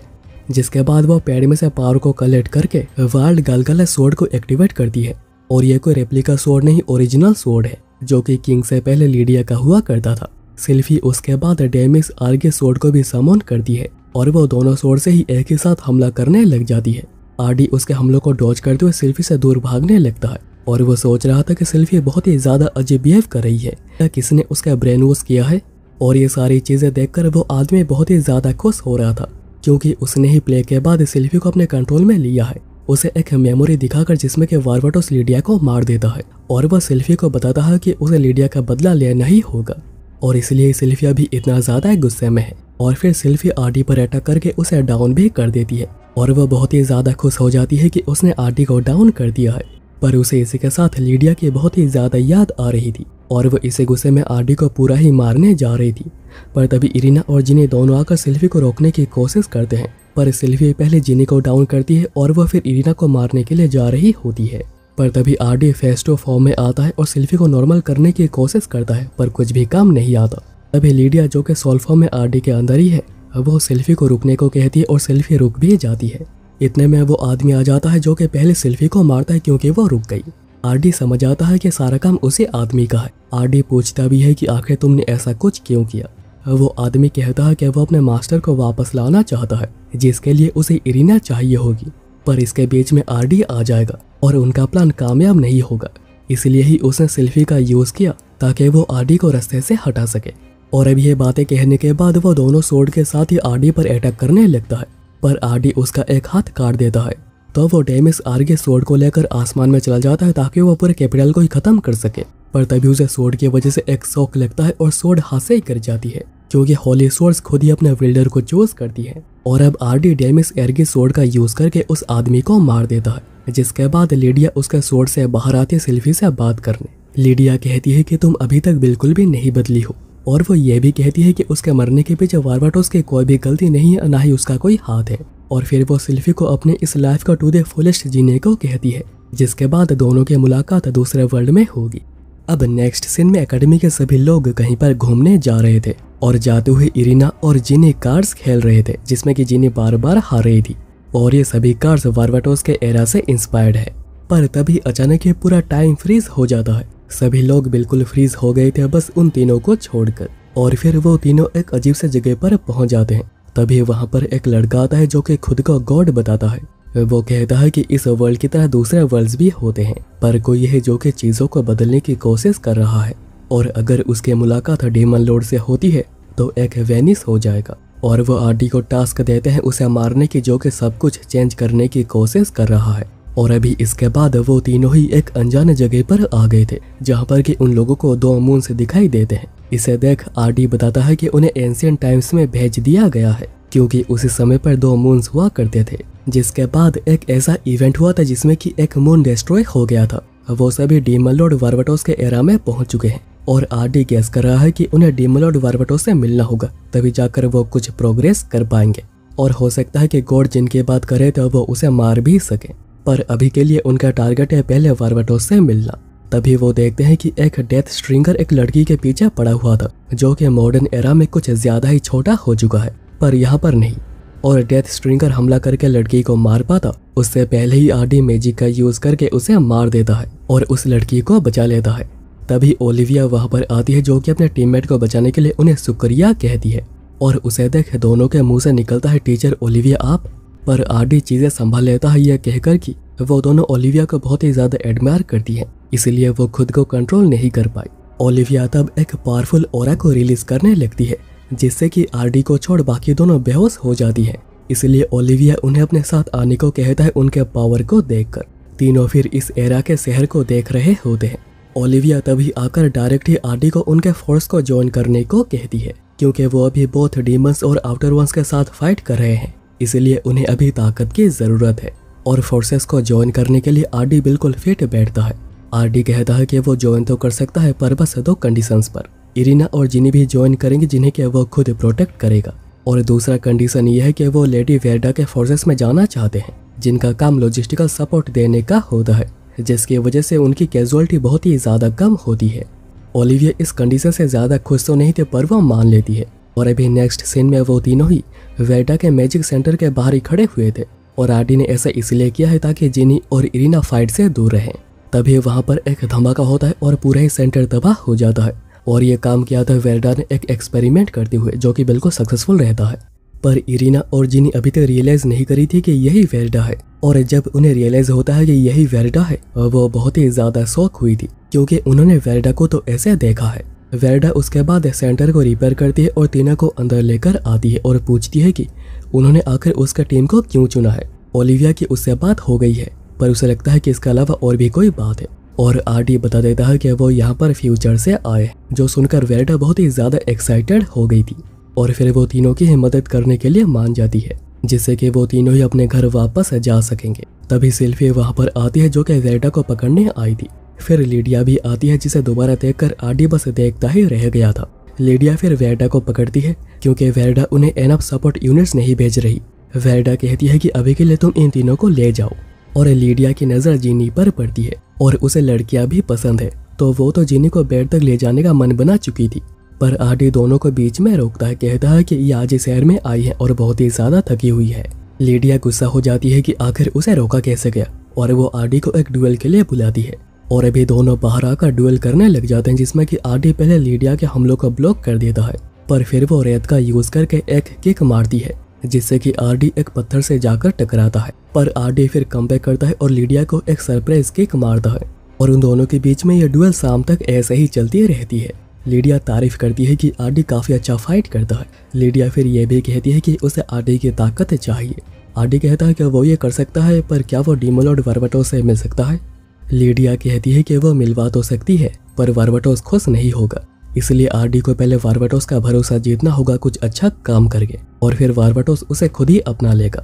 जिसके बाद वो पेड़ में से पावर को कलेक्ट करके वाइल्ड गलगला स्वॉर्ड को एक्टिवेट करती है। और ये कोई रेप्लिका स्वॉर्ड नहीं, ओरिजिनल स्वॉर्ड है, जो कि किंग से पहले लिडिया का हुआ करता था। सिल्फी उसके बाद डेमिस आर्गे स्वॉर्ड को भी समन करती है, और वो दोनों स्वॉर्ड से ही एक ही साथ हमला करने लग जाती है। आरडी उसके हमलों को डॉज करते हुए सिल्फी से दूर भागने लगता है, और वो सोच रहा था कि सिल्फी बहुत ही ज्यादा अजीब बिहेव कर रही है, या किसने उसका ब्रेन वॉश किया है। और ये सारी चीजें देखकर वो आदमी बहुत ही ज्यादा खुश हो रहा था, क्योंकि उसने ही प्ले के बाद सिल्फी को अपने कंट्रोल में लिया है, उसे एक मेमोरी दिखाकर जिसमें कि वार्वाटोस लिडिया को मार देता है, और वह सिल्फी को बताता है कि उसे लिडिया का बदला लेना ही होगा। और इसलिए सिल्फी अभी इतना ज्यादा गुस्से में है, और फिर सिल्फी आरडी पर अटैक करके उसे डाउन भी कर देती है, और वह बहुत ही ज्यादा खुश हो जाती है कि उसने आरडी को डाउन कर दिया है। पर उसे इसी के साथ लीडिया की बहुत ही ज़्यादा याद आ रही थी और वो इसे गुस्से में आरडी को पूरा ही मारने जा रही थी। पर तभी इरिना और जिनी दोनों आकर सिल्वी को रोकने की कोशिश करते हैं, पर सिल्वी पहले जिनी को डाउन करती है और वह फिर इरिना को मारने के लिए जा रही होती है। पर तभी आरडी फेस्टो फॉर्म में आता है और सिल्वी को नॉर्मल करने की कोशिश करता है, पर कुछ भी काम नहीं आता। तभी लीडिया जो कि सोल फॉर्म में आरडी के अंदर ही है, वो सिल्वी को रुकने को कहती है और सिल्वी रुक भी जाती है। इतने में वो आदमी आ जाता है जो कि पहले सिल्वी को मारता है क्योंकि वो रुक गई। आरडी समझ आता है कि सारा काम उसी आदमी का है। आरडी पूछता भी है कि आखिर तुमने ऐसा कुछ क्यों किया। वो आदमी कहता है कि वो अपने मास्टर को वापस लाना चाहता है, जिसके लिए उसे इरिना चाहिए होगी। पर इसके बीच में आरडी आ जाएगा और उनका प्लान कामयाब नहीं होगा, इसलिए ही उसने सिल्वी का यूज किया ताकि वो आरडी को रास्ते से हटा सके। और अब ये बातें कहने के बाद वो दोनों सोर्ड के साथ ही आरडी पर अटैक करने लगता है, पर आरडी उसका एक हाथ काट देता है। तो वो डेमिस आर्गे सोर्ड को लेकर आसमान में चला जाता है ताकि वो पूरे कैपिटल को ही खत्म कर सके। पर तभी उसे सोर्ड की वजह से एक शॉक लगता है और सोर्ड हाथ से ही गिर जाती है, क्योंकि होली सोर्ड्स खुद ही अपने विल्डर को चूज करती है। और अब आरडी डेमिस एर्गे सोर्ड का यूज करके उस आदमी को मार देता है, जिसके बाद लीडिया उसके सोर्ड से बाहर आती सिल्वी से बात करने। लीडिया कहती है कि तुम अभी तक बिल्कुल भी नहीं बदली हो, और वो ये भी कहती है कि उसके मरने के पीछे बारबाटोस की कोई भी गलती नहीं है, ना ही उसका कोई हाथ है। और फिर वो सिल्वी को अपने इस लाइफ का टू द फुलेस्ट जीने को कहती है, जिसके बाद दोनों की मुलाकात दूसरे वर्ल्ड में होगी। अब नेक्स्ट सीन में एकेडमी के सभी लोग कहीं पर घूमने जा रहे थे और जाते हुए इरिना और जिनी कार्ड्स खेल रहे थे, जिसमें कि जिनी बार बार हार रही थी और ये सभी कार्ड्स बारबाटोस के एरा से इंस्पायर्ड है। पर तभी अचानक ये पूरा टाइम फ्रीज हो जाता है। सभी लोग बिल्कुल फ्रीज हो गए थे बस उन तीनों को छोड़कर, और फिर वो तीनों एक अजीब से जगह पर पहुंच जाते हैं। तभी वहां पर एक लड़का आता है जो कि खुद को गॉड बताता है। वो कहता है कि इस वर्ल्ड की तरह दूसरे वर्ल्ड्स भी होते हैं, पर कोई है जो कि चीजों को बदलने की कोशिश कर रहा है, और अगर उसकी मुलाकात डीमन लॉर्ड से होती है तो एक वेनिस हो जाएगा। और वो आरडी को टास्क देते हैं उसे मारने की, जो कि सब कुछ चेंज करने की कोशिश कर रहा है। और अभी इसके बाद वो तीनों ही एक अनजान जगह पर आ गए थे, जहाँ पर कि उन लोगों को 2 मून्स दिखाई देते हैं। इसे देख आरडी बताता है कि उन्हें एंशिएंट टाइम्स में भेज दिया गया है, क्योंकि उसी समय पर 2 मून्स हुआ करते थे। जिसके बाद एक ऐसा इवेंट हुआ था जिसमें कि एक मून डिस्ट्रॉय हो गया था। वो सभी डीमन लॉर्ड बारबाटोस के एरा में पहुंच चुके हैं, और आरडी गेस कर रहा है कि उन्हें डीमन लॉर्ड बारबाटोस से मिलना होगा, तभी जाकर वो कुछ प्रोग्रेस कर पाएंगे। और हो सकता है कि गॉड जिनकी बात करे तो वो उसे मार भी सके, पर अभी के लिए उनका टारगेट है पहले बारबाटोस से मिलना। तभी वो देखते हैं कि एक डेथ स्ट्रिंगर एक लड़की के पीछे पड़ा हुआ था, जो कि मॉडर्न एरा में कुछ ज्यादा ही छोटा हो चुका है, पर यहाँ पर नहीं। और डेथ स्ट्रिंगर हमला करके लड़की को मार पाता उससे पहले ही आरडी मैजिक का यूज करके उसे मार देता है और उस लड़की को बचा लेता है। तभी ओलिविया वहां पर आती है, जो कि अपने टीममेट को बचाने के लिए उन्हें शुक्रिया कहती है, और उसे देख दोनों के मुंह से निकलता है टीचर ओलिविया आप। पर आरडी चीजें संभाल लेता है यह कहकर कि वो दोनों ओलिविया को बहुत ही ज्यादा एडमायर करती है, इसलिए वो खुद को कंट्रोल नहीं कर पाई। ओलिविया तब एक पावरफुल ऑरा को रिलीज करने लगती है, जिससे कि आरडी को छोड़ बाकी दोनों बेहोश हो जाती है। इसलिए ओलिविया उन्हें अपने साथ आने को कहता है उनके पावर को देखकर। तीनों फिर इस एरा के शहर को देख रहे होते हैं। ओलिविया तभी आकर डायरेक्ट ही आरडी को उनके फोर्स को ज्वाइन करने को कहती है, क्योंकि वो अभी बोथ डीमंस और आउटर वंस के साथ फाइट कर रहे हैं, इसलिए उन्हें अभी ताकत की जरूरत है। और फोर्सेस को ज्वाइन करने के लिए आरडी बिल्कुल फिट बैठता है। आरडी कहता है कि वो ज्वाइन तो कर सकता है, पर बस 2 कंडीशंस पर। इरिना और जिनी भी ज्वाइन करेंगे, जिन्हें कि वो खुद प्रोटेक्ट करेगा। और दूसरा कंडीशन ये है कि वो लेडी वेरडा के फोर्सेस में जाना चाहते हैं, जिनका काम लॉजिस्टिकल सपोर्ट देने का होता है, जिसकी वजह से उनकी कैजुअलिटी बहुत ही ज्यादा कम होती है। ओलिविया इस कंडीशन से ज्यादा खुश तो नहीं थे, पर वो मान लेती है। और अभी नेक्स्ट सीन में वो तीनों ही वेरडा के मैजिक सेंटर के बाहर ही खड़े हुए थे, और आरडी ने ऐसा इसलिए किया है ताकि जिनी और इरिना फाइट से दूर रहें। तभी वहां पर एक धमाका होता है और पूरा ही सेंटर तबाह हो जाता है। और ये काम किया था वेरडा ने एक एक्सपेरिमेंट करते हुए, जो कि बिल्कुल सक्सेसफुल रहता है। पर इरिना और जिनी अभी तक रियलाइज नहीं करी थी कि यही वेरडा है, और जब उन्हें रियलाइज होता है कि यही वेरडा है, वो बहुत ही ज्यादा शॉक हुई थी, क्योंकि उन्होंने वेरडा को तो ऐसे देखा है। वेरडा उसके बाद सेंटर को रिपेयर करती है और तीनों को अंदर लेकर आती है और पूछती है कि उन्होंने आखिर उसका टीम को क्यों चुना है। ओलिविया की उससे बात हो गई है, पर उसे लगता है कि इसके अलावा और भी कोई बात है। और आरडी बता देता है कि वो यहाँ पर फ्यूचर से आए, जो सुनकर वेरडा बहुत ही ज्यादा एक्साइटेड हो गई थी, और फिर वो तीनों की मदद करने के लिए मान जाती है। जिससे कि वो तीनों ही अपने घर वापस जा सकेंगे। तभी सिल्फी वहाँ पर आती है जो कि वेरडा को पकड़ने आई थी। फिर लीडिया भी आती है जिसे दोबारा देखकर आरडी बस देखता ही रह गया था। लीडिया फिर वेरडा को पकड़ती है क्योंकि वेरडा उन्हें एनफ सपोर्ट यूनिट्स नहीं भेज रही। वेरडा कहती है कि अभी के लिए तुम इन तीनों को ले जाओ। और लीडिया की नज़र जीनी पर पड़ती है और उसे लड़कियां भी पसंद है, तो वो तो जीनी को बेड तक ले जाने का मन बना चुकी थी। पर आरडी दोनों को बीच में रोकता है, कहता है कि ये आज शहर में आई है और बहुत ही ज्यादा थकी हुई है। लीडिया गुस्सा हो जाती है कि आखिर उसे रोका कैसे गया और वो आरडी को एक डुएल के लिए बुलाती है। और अभी दोनों बाहर आकर डुएल करने लग जाते हैं, जिसमें कि आरडी पहले लीडिया के हमलों को ब्लॉक कर देता है, पर फिर वो रेत का यूज करके एक किक मारती है जिससे कि आरडी एक पत्थर से जाकर टकराता है। पर आरडी फिर कमबैक करता है और लीडिया को एक सरप्राइज किक मारता है और उन दोनों के बीच में यह डुएल शाम तक ऐसे ही चलती रहती है। लीडिया तारीफ करती है कि आरडी काफी अच्छा फाइट करता है। लीडिया फिर यह भी कहती है कि उसे आरडी की ताकत चाहिए। आरडी कहता है कि वो ये कर सकता है, पर क्या वो डीमन लॉर्ड वर्बटोस से मिल सकता है? लीडिया कहती है कि वो मिलवा तो सकती है, पर वर्बटोस खुश नहीं होगा, इसलिए आरडी को पहले वर्बटोस का भरोसा जीतना होगा कुछ अच्छा काम करके, और फिर वर्बटोस उसे खुद ही अपना लेगा।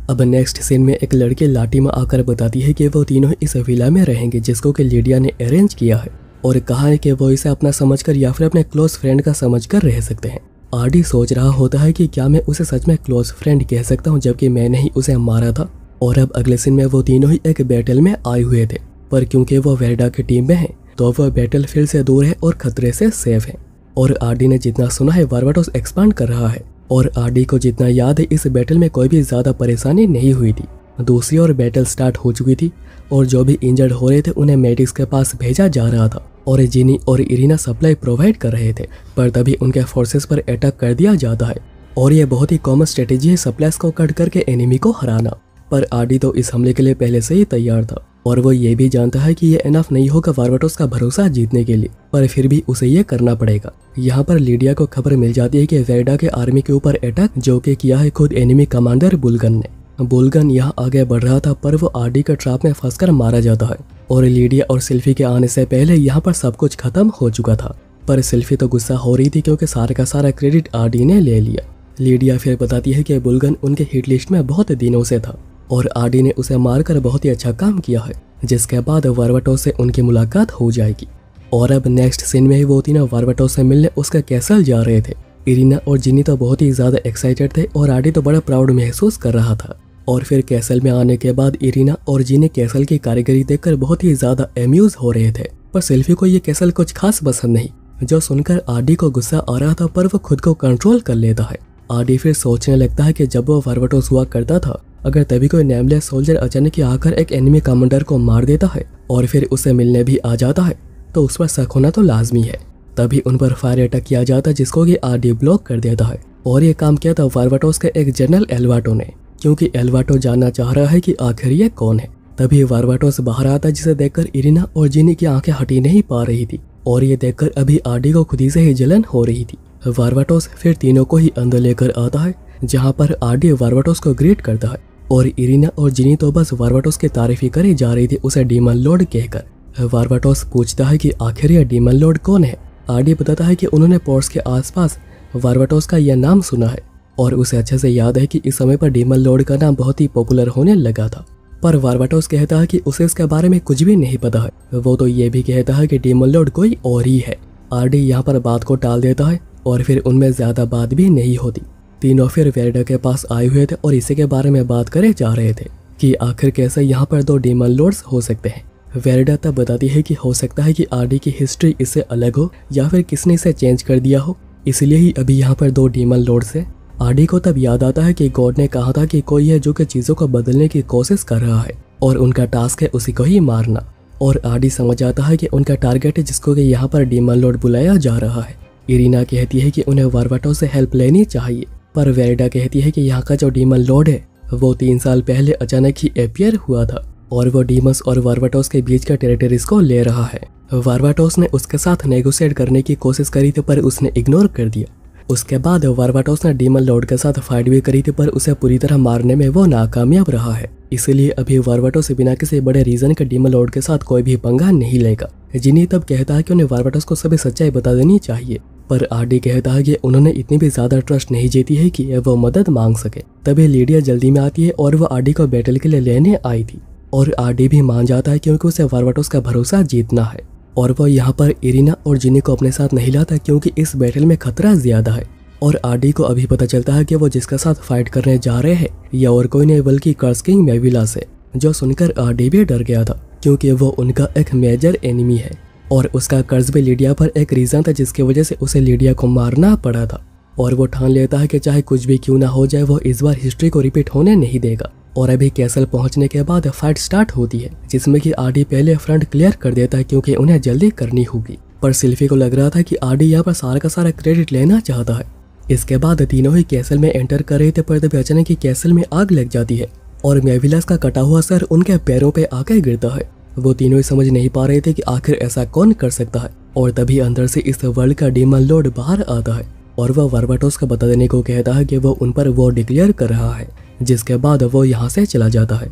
अब नेक्स्ट सीन में एक लड़की लाठी में आकर बताती है कि वो तीनों इस विला में रहेंगे जिसको कि लीडिया ने अरेंज किया है, और कहा है कि वो इसे अपना समझकर या फिर अपने क्लोज फ्रेंड का समझकर रह सकते हैं। आरडी सोच रहा होता है कि क्या मैं उसे सच में क्लोज फ्रेंड कह सकता हूँ जबकि मैंने ही उसे मारा था। और अब अगले सीन में वो तीनों ही एक बैटल में आए हुए थे, पर क्योंकि वो वेरडा की टीम में है तो वह बैटल फील्ड से दूर है और खतरे से सेफ है। और आरडी ने जितना सुना है वर्बटोस एक्सपांड कर रहा है, और आरडी को जितना याद है इस बैटल में कोई भी ज्यादा परेशानी नहीं हुई थी। दूसरी ओर बैटल स्टार्ट हो चुकी थी और जो भी इंजर्ड हो रहे थे उन्हें मेडिक्स के पास भेजा जा रहा था, और जिनी और इरिना सप्लाई प्रोवाइड कर रहे थे। पर तभी उनके फोर्सेस पर अटैक कर दिया जाता है, और यह बहुत ही कॉमन स्ट्रेटेजी है सप्लाईज को कट करके एनिमी को हराना। पर आरडी तो इस हमले के लिए पहले से ही तैयार था, और वो ये भी जानता है कि ये इनफ नहीं होगा वर्बटोस का भरोसा जीतने के लिए, पर फिर भी उसे ये करना पड़ेगा। यहाँ पर लीडिया को खबर मिल जाती है कि वेरडा के आर्मी के ऊपर अटैक जो कि किया है खुद एनिमी कमांडर बुलगन ने। बुलगन यहाँ आगे बढ़ रहा था, पर वो आरडी के ट्रैप में फंसकर मारा जाता है, और लीडिया और सिल्फी के आने से पहले यहाँ पर सब कुछ खत्म हो चुका था। पर सिल्फी तो गुस्सा हो रही थी क्योंकि सारा का सारा क्रेडिट आरडी ने ले लिया। लीडिया फिर बताती है कि बुलगन उनके हिट लिस्ट में बहुत दिनों से था और आरडी ने उसे मारकर बहुत ही अच्छा काम किया है, जिसके बाद वर्बटोस से उनकी मुलाकात हो जाएगी। और अब नेक्स्ट सीन में ही वो तीनों वर्बटोस से मिलने उसका कैसल जा रहे थे। इरिना और जिनी तो बहुत ही ज्यादा एक्साइटेड थे और आरडी तो बड़ा प्राउड महसूस कर रहा था। और फिर कैसल में आने के बाद इरिना और जिनी कैसल की कारीगरी देखकर बहुत ही ज्यादा अम्यूज हो रहे थे, पर सिल्फी को ये कैसल कुछ खास पसंद नहीं, जो सुनकर आरडी को गुस्सा आ रहा था, पर वो खुद को कंट्रोल कर लेता है। आरडी फिर सोचने लगता है कि जब वो वर्बटोस हुआ करता था, अगर तभी कोई नेमलेस सोल्जर अचानक आकर एक एनिमी कमांडर को मार देता है और फिर उसे मिलने भी आ जाता है तो उस पर शक होना तो लाजमी है। तभी उन पर फायर अटैक किया जाता है जिसको कि आरडी ब्लॉक कर देता है, और ये काम किया था वर्बटोस के एक जनरल एल्वाटो ने, क्योंकि एल्वाटो जानना चाह रहा है कि आखिर ये कौन है। तभी वर्बटोस बाहर आता है, जिसे देखकर इरिना और जिनी की आंखें हटी नहीं पा रही थी, और ये देखकर अभी आरडी को खुद ही से ही जलन हो रही थी। वर्बटोस फिर तीनों को ही अंदर लेकर आता है, जहाँ पर आरडी वर्बटोस को ग्रीट करता है, और इरिना और जिनी तो बस वर्बटोस की तारीफ ही करे जा रही थी उसे डीमन लॉर्ड कहकर। वर्बटोस पूछता है कि आखिर यह डीमन लॉर्ड कौन है। आरडी बताता है कि उन्होंने पोर्ट्स के आसपास वर्बटोस का यह नाम सुना है, और उसे अच्छे से याद है कि इस समय पर डीमन लॉर्ड का नाम बहुत ही पॉपुलर होने लगा था। पर वर्बटोस कहता है कि उसे इसके बारे में कुछ भी नहीं पता है। वो तो ये भी कहता है कि डीमन लॉर्ड कोई और ही है। आरडी यहाँ पर बात को टाल देता है, और फिर उनमें ज्यादा बात भी नहीं होती। तीनों फिर वेरडा के पास आए हुए थे और इसी के बारे में बात करे जा रहे थे कि आखिर कैसे यहाँ पर दो डीमन लॉर्ड्स हो सकते हैं। वेरडा तब बताती है कि हो सकता है कि आरडी की हिस्ट्री इससे अलग हो या फिर किसने इसे चेंज कर दिया हो, इसलिए ही अभी यहाँ पर दो डीमन लॉर्ड्स है। आरडी को तब याद आता है कि गॉड ने कहा था कि कोई है जो कि चीजों को बदलने की कोशिश कर रहा है और उनका टास्क है उसी को ही मारना। और आरडी समझ आता है कि उनका टारगेट है जिसको कि यहाँ पर डीमन लॉर्ड बुलाया जा रहा है। इरिना कहती है कि उन्हें वर्बटोस से हेल्प लेनी चाहिए, पर वेरडा कहती है कि यहाँ का जो डीमन लॉर्ड है वो 3 साल पहले अचानक ही अपीयर हुआ था, और वो डीमंस और वर्बटोस के बीच के टेरिटरीज को ले रहा है। वर्बटोस ने उसके साथ नेगोशिएट करने की कोशिश करी थी, पर उसने इग्नोर कर दिया। उसके बाद वर्बटोस ने डीमन लॉर्ड के साथ फाइट भी करी थी, पर उसे पूरी तरह मारने में वो नाकामयाब रहा है। इसलिए अभी वर्बटोस बिना किसी बड़े रीजन के डीमन लॉर्ड के साथ कोई भी पंगा नहीं लेगा। जिनी तब कहता है कि उन्हें वर्बटोस को सभी सच्चाई बता देनी चाहिए, पर आरडी कहता है कि उन्होंने इतनी भी ज्यादा ट्रस्ट नहीं जीती है कि वो मदद मांग सके। तभी लीडिया जल्दी में आती है और वो आरडी को बैटल के लिए लेने आई थी और आरडी भी मान जाता है क्योंकि उसे बारबाटोस का भरोसा जीतना है। और वो यहाँ पर इरिना और जिनी को अपने साथ नहीं लाता क्योंकि इस बैटल में खतरा ज्यादा है। और आरडी को अभी पता चलता है कि वो जिसका साथ फाइट करने जा रहे हैं या और कोई नहीं बल्कि कर्स किंग मेविलास है, जो सुनकर आरडी भी डर गया था क्योंकि वो उनका एक मेजर एनिमी है और उसका कर्ज भी लीडिया पर एक रीजन था जिसकी वजह से उसे लीडिया को मारना पड़ा था। और वो ठान लेता है कि चाहे कुछ भी क्यों ना हो जाए वो इस बार हिस्ट्री को रिपीट होने नहीं देगा। और अभी कैसल पहुंचने के बाद फाइट स्टार्ट होती है जिसमें कि आरडी पहले फ्रंट क्लियर कर देता है क्योंकि उन्हें जल्दी करनी होगी। पर सिल्फी को लग रहा था कि आरडी यहाँ पर सारा का सारा क्रेडिट लेना चाहता है। इसके बाद तीनों ही कैसल में एंटर कर रहे थे पर तभी अचानक ही कैसल में आग लग जाती है और मेविलास का कटा हुआ सर उनके पैरों पे आकर गिरता है। वो तीनों ही समझ नहीं पा रहे थे कि आखिर ऐसा कौन कर सकता है। और तभी अंदर से इस वर्ल्ड का डीमन लॉर्ड बाहर आता है और वह बारबाटोस को बता देने को कहता है कि वो उन पर वॉर डिक्लेयर कर रहा है, जिसके बाद वो यहाँ से चला जाता है।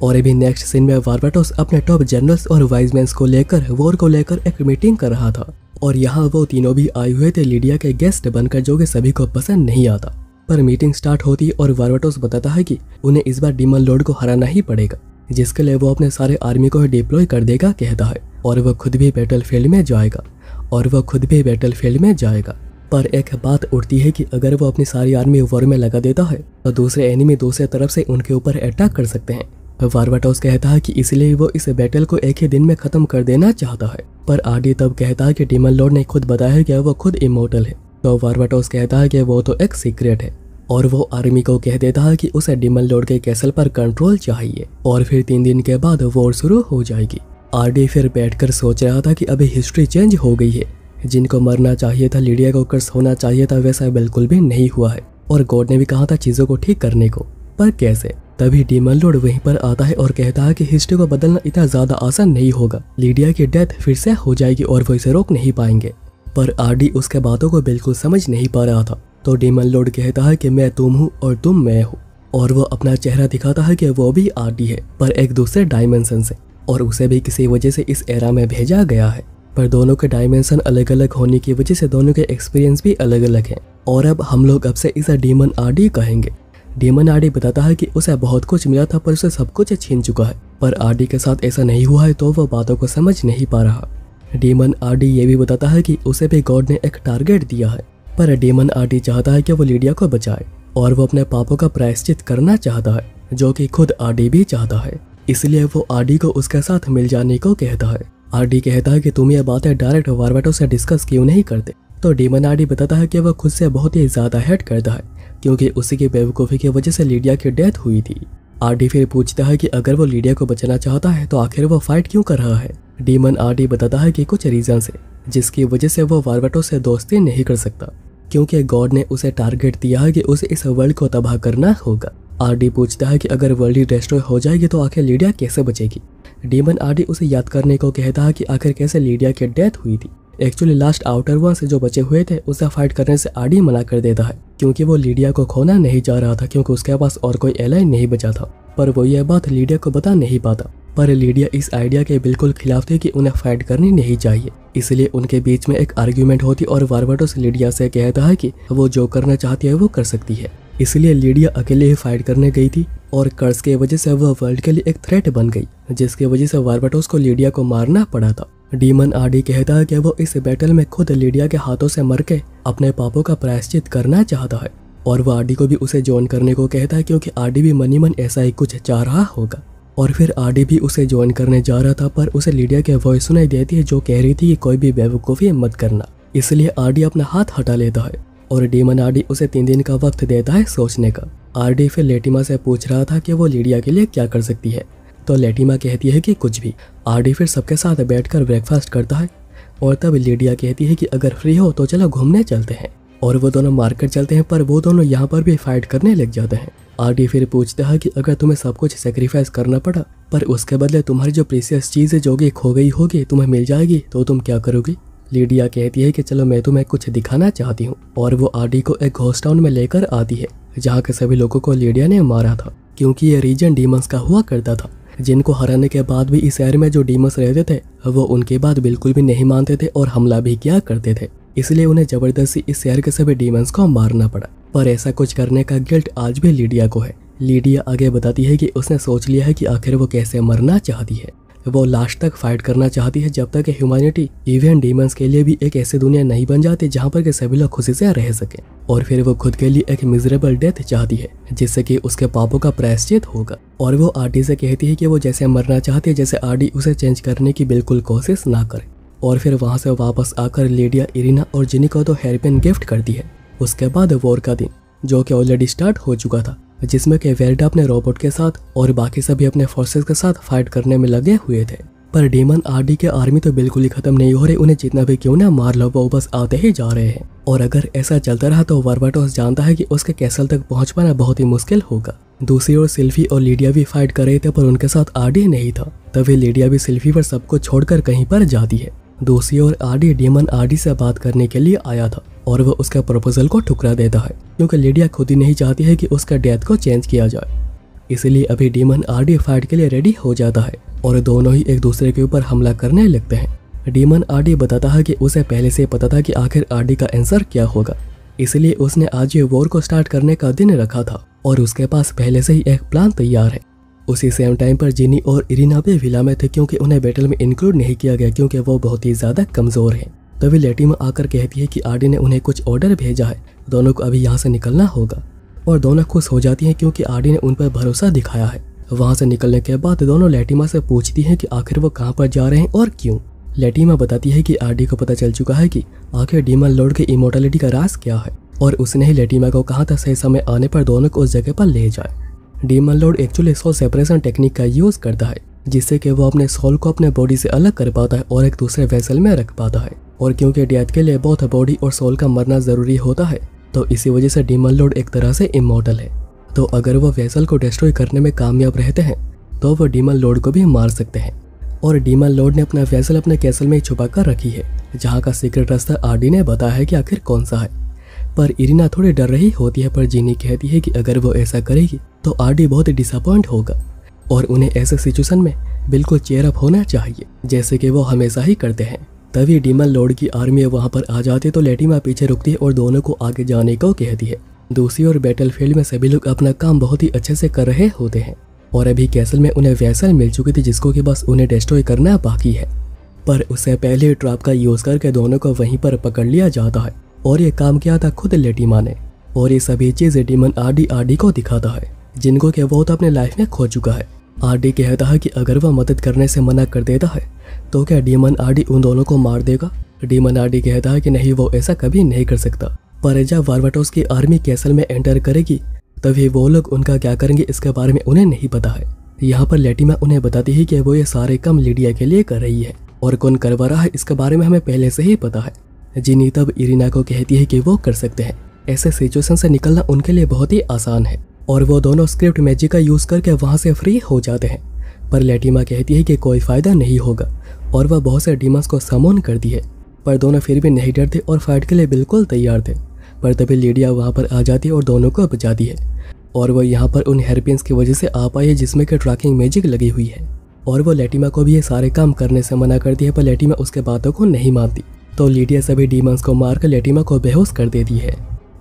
और अभी नेक्स्ट सीन में बारबाटोस अपने टॉप जनरल्स और वाइजमैन्स को लेकर वॉर को लेकर एक मीटिंग कर रहा था और यहाँ वो तीनों भी आए हुए थे लीडिया के गेस्ट बनकर, जो कि सभी को पसंद नहीं आता। पर मीटिंग स्टार्ट होती और बारबाटोस बताता है कि उन्हें इस बार डीमन लॉर्ड को हराना ही पड़ेगा, जिसके लिए वो अपने सारे आर्मी को डिप्लॉय कर देगा कहता है और वह खुद भी बैटलफील्ड में जाएगा। पर एक बात उठती है कि अगर वो अपनी सारी आर्मी वॉर में लगा देता है तो दूसरे एनिमी दूसरे तरफ से उनके ऊपर अटैक कर सकते हैं। बारबाटोस कहता है कि इसलिए वो इस बैटल को एक ही दिन में खत्म कर देना चाहता है। पर आरडी तब कहता है कि डीमन लॉर्ड ने खुद बताया है कि वो खुद इमोर्टल है। तो बारबाटोस कहता है कि वो तो एक सीक्रेट है और वो आर्मी को कह देता है कि उसे डीमन लॉर्ड के कैसल पर कंट्रोल चाहिए और फिर 3 दिन के बाद वॉर शुरू हो जाएगी। आरडी फिर बैठकर सोच रहा था कि अभी हिस्ट्री चेंज हो गई है। जिनको मरना चाहिए था, लीडिया को कर्स होना चाहिए था, वैसा बिल्कुल भी नहीं हुआ है और गॉड ने भी कहा था चीजों को ठीक करने को, पर कैसे? तभी डीमन लॉर्ड वहीं पर आता है और कहता है कि हिस्ट्री को बदलना इतना ज्यादा आसान नहीं होगा, लीडिया की डेथ फिर से हो जाएगी और वो इसे रोक नहीं पाएंगे। पर आरडी उसके बातों को बिल्कुल समझ नहीं पा रहा था। तो डीमन लॉर्ड कहता है कि मैं तुम हूँ और तुम मैं हूँ और वो अपना चेहरा दिखाता है कि वो भी आरडी है पर एक दूसरे डायमेंशन से और उसे भी किसी वजह से इस एरा में भेजा गया है। पर दोनों के डायमेंशन अलग अलग होने की वजह से दोनों के एक्सपीरियंस भी अलग अलग हैं और अब हम लोग अब से इसे डीमन आरडी कहेंगे। डीमन आरडी बताता है कि उसे बहुत कुछ मिला था पर उसे सब कुछ छीन चुका है, पर आरडी के साथ ऐसा नहीं हुआ है तो वो बातों को समझ नहीं पा रहा। डीमन आरडी ये भी बताता है कि उसे भी गॉड ने एक टारगेट दिया है, पर डीमन आरडी चाहता है कि वो लीडिया को बचाए और वो अपने पापों का प्रायश्चित करना चाहता है, जो कि खुद आरडी भी चाहता है। इसलिए वो आरडी को उसके साथ मिल जाने को कहता है। आरडी कहता है कि तुम ये बातें डायरेक्ट बारबाटोस से डिस्कस क्यों नहीं करते? तो डीमन आरडी बताता है कि वो खुद से बहुत ही ज्यादा हेट करता है क्योंकि उसी की बेवकूफ़ी की वजह से लीडिया की डेथ हुई थी। आरडी फिर पूछता है कि अगर वो लीडिया को बचाना चाहता है तो आखिर वो फाइट क्यों कर रहा है? डीमन आरडी बताता है कि कुछ रीजन से जिसकी वजह से वो बारबाटोस से दोस्ती नहीं कर सकता क्योंकि गॉड ने उसे टारगेट दिया है कि उसे इस वर्ल्ड को तबाह करना होगा। आरडी पूछता है कि अगर वर्ल्ड ही डिस्ट्रॉय हो जाएगी तो आखिर लीडिया कैसे बचेगी? डीमन आरडी उसे याद करने को कहता है कि आखिर कैसे लीडिया की डेथ हुई थी। एक्चुअली लास्ट आउटर वन से जो बचे हुए थे उसे फाइट करने से आरडी मना कर देता है क्योंकि वो लीडिया को खोना नहीं चाह रहा था क्योंकि उसके पास और कोई एलाई नहीं बचा था। पर वो यह बात लीडिया को बता नहीं पाता। पर लीडिया इस आइडिया के बिल्कुल खिलाफ थी कि उन्हें फाइट करनी नहीं चाहिए, इसलिए उनके बीच में एक आर्ग्यूमेंट होती और बारबाटोस लीडिया से कहता है कि वो जो करना चाहती है वो कर सकती है। इसलिए लीडिया अकेले ही फाइट करने गई थी और कर्ज के वजह से वह वर्ल्ड के लिए एक थ्रेट बन गई, जिसकी वजह से बारबाटोस को लीडिया को मारना पड़ा था। डीमन आरडी कहता है कि वो इस बैटल में खुद लीडिया के हाथों से मर के अपने पापों का प्रायश्चित करना चाहता है और वो आरडी को भी उसे ज्वाइन करने को कहता है क्योंकि आरडी भी मनी मन ऐसा ही कुछ चाह रहा होगा। और फिर आरडी भी उसे ज्वाइन करने जा रहा था पर उसे लीडिया की वॉइस सुनाई देती है जो कह रही थी कि कोई भी बेवकूफ़ी मत करना। इसलिए आरडी अपना हाथ हटा लेता है और डीमन आरडी उसे 3 दिन का वक्त देता है सोचने का। आरडी फिर लेटिमा से पूछ रहा था कि वो लीडिया के लिए क्या कर सकती है, तो लेटिमा कहती है कि कुछ भी। आरडी फिर सबके साथ बैठकर ब्रेकफास्ट करता है और तब लीडिया कहती है कि अगर फ्री हो तो चलो घूमने चलते हैं और वो दोनों मार्केट चलते हैं, पर वो दोनों यहाँ पर भी फाइट करने लग जाते हैं। आरडी फिर पूछता है कि अगर तुम्हें सब कुछ सेक्रीफाइस करना पड़ा पर उसके बदले तुम्हारी जो प्रीसियस चीज़ है जो कि खो गई होगी तुम्हें मिल जाएगी तो तुम क्या करोगी? लीडिया कहती है कि चलो मैं तुम्हें कुछ दिखाना चाहती हूँ और वो आरडी को एक घोस्ट टाउन में लेकर आती है जहाँ के सभी लोगों को लीडिया ने मारा था क्योंकि ये रीजन डीमंस का हुआ करता था, जिनको हराने के बाद भी इस शहर में जो डीमंस रहते थे वो उनकी बात बिल्कुल भी नहीं मानते थे और हमला भी किया करते थे। इसलिए उन्हें जबरदस्ती इस शहर के सभी डीमंस को मारना पड़ा। पर ऐसा कुछ करने का गिल्ट आज भी लीडिया को है। लीडिया आगे बताती है कि उसने सोच लिया है कि आखिर वो कैसे मरना चाहती है। वो लास्ट तक फाइट करना चाहती है जब तक ह्यूमैनिटी इवन डीमंस के लिए भी एक ऐसी दुनिया नहीं बन जाती जहाँ पर के सभी लोग खुशी से रह सकें। और फिर वो खुद के लिए एक मिजरेबल डेथ चाहती है जिससे कि उसके पापों का प्रायश्चित होगा। और वो आरडी से कहती है कि वो जैसे मरना चाहती है जैसे आरडी उसे चेंज करने की बिल्कुल कोशिश ना करे। और फिर वहाँ से वापस आकर लीडिया इरिना और जिनी को तो हेयरपिन गिफ्ट करती है। उसके बाद वॉर का दिन जो कि ऑलरेडी स्टार्ट हो चुका था, जिसमें कि वेल्डा अपने रोबोट के साथ और बाकी सभी अपने फोर्सेस के साथ फाइट करने में लगे हुए थे। पर डीमन आरडी के आर्मी तो बिल्कुल ही खत्म नहीं हो रही। उन्हें जितना भी क्यों ना मार लो वो बस आते ही जा रहे हैं। और अगर ऐसा चलता रहा तो बारबाटोस जानता है कि उसके कैसल तक पहुंच पाना बहुत ही मुश्किल होगा। दूसरी ओर सिल्फी और लीडिया भी फाइट कर रहे थे पर उनके साथ आरडी नहीं था। तभी लीडिया भी सिल्फी पर सबको छोड़कर कहीं पर जाती है। दूसरी ओर आरडी डीमन आरडी से बात करने के लिए आया था और वो उसके प्रपोजल को ठुकरा देता है क्योंकि लीडिया खुद ही नहीं चाहती है कि उसका डेथ को चेंज किया जाए। इसलिए अभी डीमन आरडी फाइट के लिए रेडी हो जाता है और दोनों ही एक दूसरे के ऊपर हमला करने लगते हैं। डीमन आरडी बताता है कि उसे पहले से पता था कि आखिर आरडी का आंसर क्या होगा, इसलिए उसने आज ये वॉर को स्टार्ट करने का दिन रखा था और उसके पास पहले से ही एक प्लान तैयार है। उसी सेम टाइम पर जिनी और इरिना भी विला में थे क्योंकि उन्हें बैटल में इंक्लूड नहीं किया गया क्योंकि वो बहुत ही ज्यादा कमजोर हैं। तभी लेटिमा आकर कहती है कि आरडी ने उन्हें कुछ ऑर्डर भेजा है, दोनों को अभी यहाँ से निकलना होगा। और दोनों खुश हो जाती हैं क्योंकि आरडी ने उन पर भरोसा दिखाया है। वहाँ से निकलने के बाद दोनों लेटिमा से पूछती हैं कि आखिर वो कहाँ पर जा रहे हैं और क्यों। लेटिमा बताती है कि आरडी को पता चल चुका है कि आखिर डीमन लॉर्ड की इमोर्टलिटी का राज क्या है और उसने ही लेटिमा को कहा था सही समय आने पर दोनों को उस जगह पर ले जाए। Demon lord actually soul separation technique का यूज करता है जिससे कि वो अपने सोल को अपने बॉडी से अलग कर पाता है और एक दूसरे वेसल में रख पाता है। और क्योंकि डेथ के लिए बोथ बॉडी और सोल का मरना जरूरी होता है तो इसी वजह से डीमन लॉर्ड एक तरह से इमॉर्टल है। तो अगर वो वेसल को डिस्ट्रॉय करने में कामयाब रहते हैं तो वो डीमन लॉर्ड को भी मार सकते हैं। और डीमन लॉर्ड ने अपना वेसल अपने कैसल में ही छुपा कर रखी है जहाँ का सीक्रेट रास्ता आरडी ने बताया है कि आखिर कौन सा है। पर इरिना थोड़ी डर रही होती है पर जिनी कहती है कि अगर वो ऐसा करेगी तो आरडी बहुत ही डिसअपॉइंट होगा और उन्हें ऐसे सिचुएशन में बिल्कुल चेयर अप होना चाहिए जैसे कि वो हमेशा ही करते हैं। तभी डीमन लॉर्ड की आर्मी वहाँ पर आ जाती है तो लेटिमा पीछे रुकती है और दोनों को आगे जाने को कहती है। दूसरी ओर बैटलफील्ड में सभी लोग अपना काम बहुत ही अच्छे से कर रहे होते हैं और अभी कैसल में उन्हें वेसल मिल चुकी थी जिसको कि बस उन्हें डिस्ट्रॉय करना बाकी है। पर उससे पहले ट्रैप का यूज करके दोनों को वहीं पर पकड़ लिया जाता है और ये काम किया था खुद लेटिमा ने। और ये सभी चीजें डीमन आरडी को दिखाता है जिनको कि वो तो अपने लाइफ में खो चुका है। आरडी कहता है कि अगर वह मदद करने से मना कर देता है तो क्या डीमन आरडी उन दोनों को मार देगा। डीमन आरडी कहता है कि नहीं, वो ऐसा कभी नहीं कर सकता। पर जब बारबाटोस की आर्मी कैसल में एंटर करेगी तभी वो लोग उनका क्या करेंगे इसके बारे में उन्हें नहीं पता है। यहाँ पर लेटिमा उन्हें बताती है कि वो ये सारे काम लीडिया के लिए कर रही है और कौन करवा रहा है इसके बारे में हमें पहले से ही पता है। जिनी तब इरिना को कहती है कि वो कर सकते हैं, ऐसे सिचुएशन से निकलना उनके लिए बहुत ही आसान है और वो दोनों स्क्रिप्ट मैजिक का यूज करके वहाँ से फ्री हो जाते हैं। पर लेटिमा कहती है कि कोई फायदा नहीं होगा और वह बहुत से डीमंस को समोन करती है पर दोनों फिर भी नहीं डरते और फाइट के लिए बिल्कुल तैयार थे। पर तभी लीडिया वहाँ पर आ जाती है और दोनों को बचाती है और वो यहाँ पर उन हेयरपिन्स की वजह से आ पाई है जिसमें कि ट्रैकिंग मैजिक लगी हुई है। और वो लेटिमा को भी ये सारे काम करने से मना करती है पर लेटिमा उसके बातों को नहीं मानती तो लीडिया सभी डीमंस को मारकर लेटिमा को बेहोश कर देती है।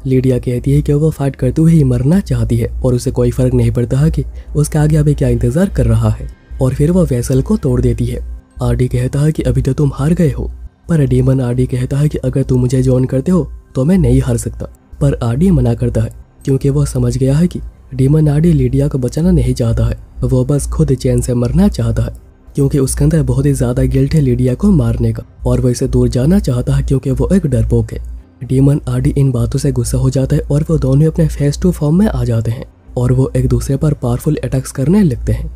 लीडिया कहती है कि वो फाइट करते हुए ही मरना चाहती है और उसे कोई फर्क नहीं पड़ता है कि उसके आगे अभी क्या इंतजार कर रहा है और फिर वो वेसल को तोड़ देती है। आरडी कहता है कि अभी तो तुम हार गए हो पर डीमन आरडी कहता है कि अगर तुम मुझे ज्वाइन करते हो तो मैं नहीं हार सकता। पर आरडी मना करता है क्योंकि वो समझ गया है कि डीमन आरडी लीडिया को बचाना नहीं चाहता है, वो बस खुद चैन से मरना चाहता है क्योंकि उसके अंदर बहुत ही ज्यादा गिल्ट है लीडिया को मारने का और वो इसे दूर जाना चाहता है क्योंकि वो एक डरपोक है। डीमन आरडी इन बातों से गुस्सा हो जाता है और वो दोनों अपने फेस टू फॉर्म में आ जाते हैं और वो एक दूसरे पर पावरफुल अटैक्स करने लगते हैं।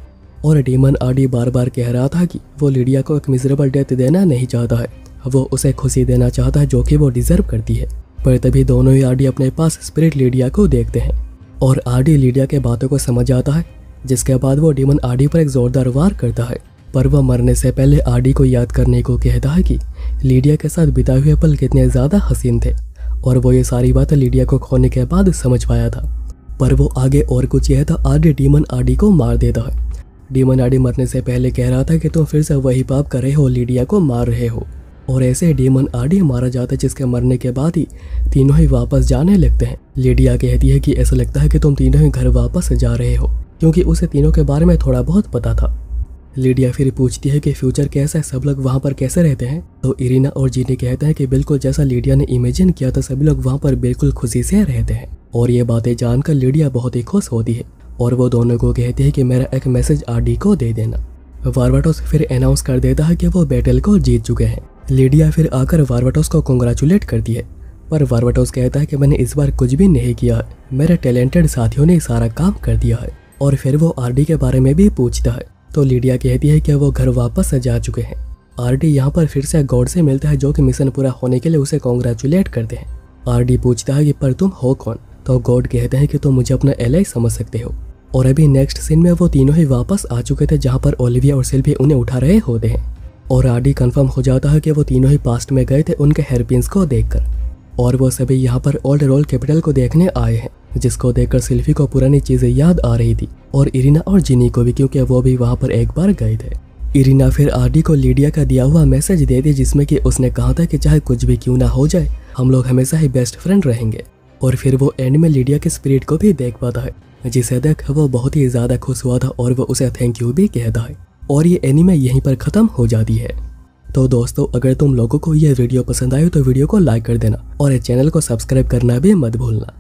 और डीमन आरडी बार बार कह रहा था कि वो लीडिया को एक मिजरेबल डेथ देना नहीं चाहता है, वो उसे खुशी देना चाहता है जो कि वो डिजर्व करती है। पर तभी दोनों ही आरडी अपने पास स्पिरिट लीडिया को देखते हैं और आरडी लीडिया के बातों को समझ आता है जिसके बाद वो डीमन आरडी पर एक जोरदार वार करता है। पर वह मरने से पहले आरडी को याद करने को कहता है कि लीडिया के साथ बिताए हुए पल कितने ज़्यादा हसीन थे और वो ये सारी बातें लीडिया को खोने के बाद समझ पाया था। पर वो आगे और कुछ यह था, आरडी डीमन आरडी को मार देता है। डीमन आरडी मरने से पहले कह रहा था कि तुम फिर से वही पाप कर रहे हो, लीडिया को मार रहे हो। और ऐसे डीमन आरडी मारा जाता है, जिसके मरने के बाद ही तीनों ही वापस जाने लगते हैं। लिडिया कहती है कि ऐसा लगता है कि तुम तीनों ही घर वापस जा रहे हो, क्योंकि उसे तीनों के बारे में थोड़ा बहुत पता था। लिडिया फिर पूछती है कि फ्यूचर कैसा है, सब लोग वहाँ पर कैसे रहते हैं। तो इरिना और जीनी कहते हैं कि बिल्कुल जैसा लिडिया ने इमेजिन किया था, सभी लोग वहाँ पर बिल्कुल खुशी से रहते हैं। और ये बातें जानकर लिडिया बहुत ही खुश होती है और वो दोनों को कहती है कि मेरा एक मैसेज आरडी को दे देना। वारवाटोस फिर अनाउंस कर देता है कि वो बैटल को जीत चुके हैं। लिडिया फिर आकर वारवाटोस को कंग्रेचुलेट करती है, पर वारवाटोस कहता है कि मैंने इस बार कुछ भी नहीं किया है, मेरे टैलेंटेड साथियों ने सारा काम कर दिया है। और फिर वो आरडी के बारे में भी पूछता है, तो लिडिया कहती है कि वो घर वापस जा चुके हैं। आरडी यहाँ पर फिर से गॉड से मिलता है, जो कि मिशन पूरा होने के लिए उसे कांग्रेचुलेट करते हैं। आरडी पूछता है कि पर तुम हो कौन, तो गॉड कहते हैं कि तुम मुझे अपना एलाई समझ सकते हो। और अभी नेक्स्ट सीन में वो तीनों ही वापस आ चुके थे, जहाँ पर ओलिविया और सिल्वी उन्हें उठा रहे होते हैं। और आरडी कंफर्म हो जाता है कि वो तीनों ही पास्ट में गए थे उनके हेयरपिन्स को देखकर। और वो सभी यहाँ पर ओल्ड रोल कैपिटल को देखने आए हैं, जिसको देखकर सिल्वी को पुरानी चीजें याद आ रही थी, और इरिना और जिनी को भी, क्योंकि वो भी वहाँ पर एक बार गए थे। इरिना फिर आरडी को लिडिया का दिया हुआ मैसेज दे दी, जिसमें कि उसने कहा था कि चाहे कुछ भी क्यों ना हो जाए, हम लोग हमेशा ही बेस्ट फ्रेंड रहेंगे। और फिर वो एंड में लिडिया के स्पिरिट को भी देख पाता है, जिसे देख वो बहुत ही ज्यादा खुश हुआ था और वो उसे थैंक यू भी कहता है। और ये एनीमे यहीं पर खत्म हो जाती है। तो दोस्तों, अगर तुम लोगों को ये वीडियो पसंद आए तो वीडियो को लाइक कर देना और चैनल को सब्सक्राइब करना भी मत भूलना।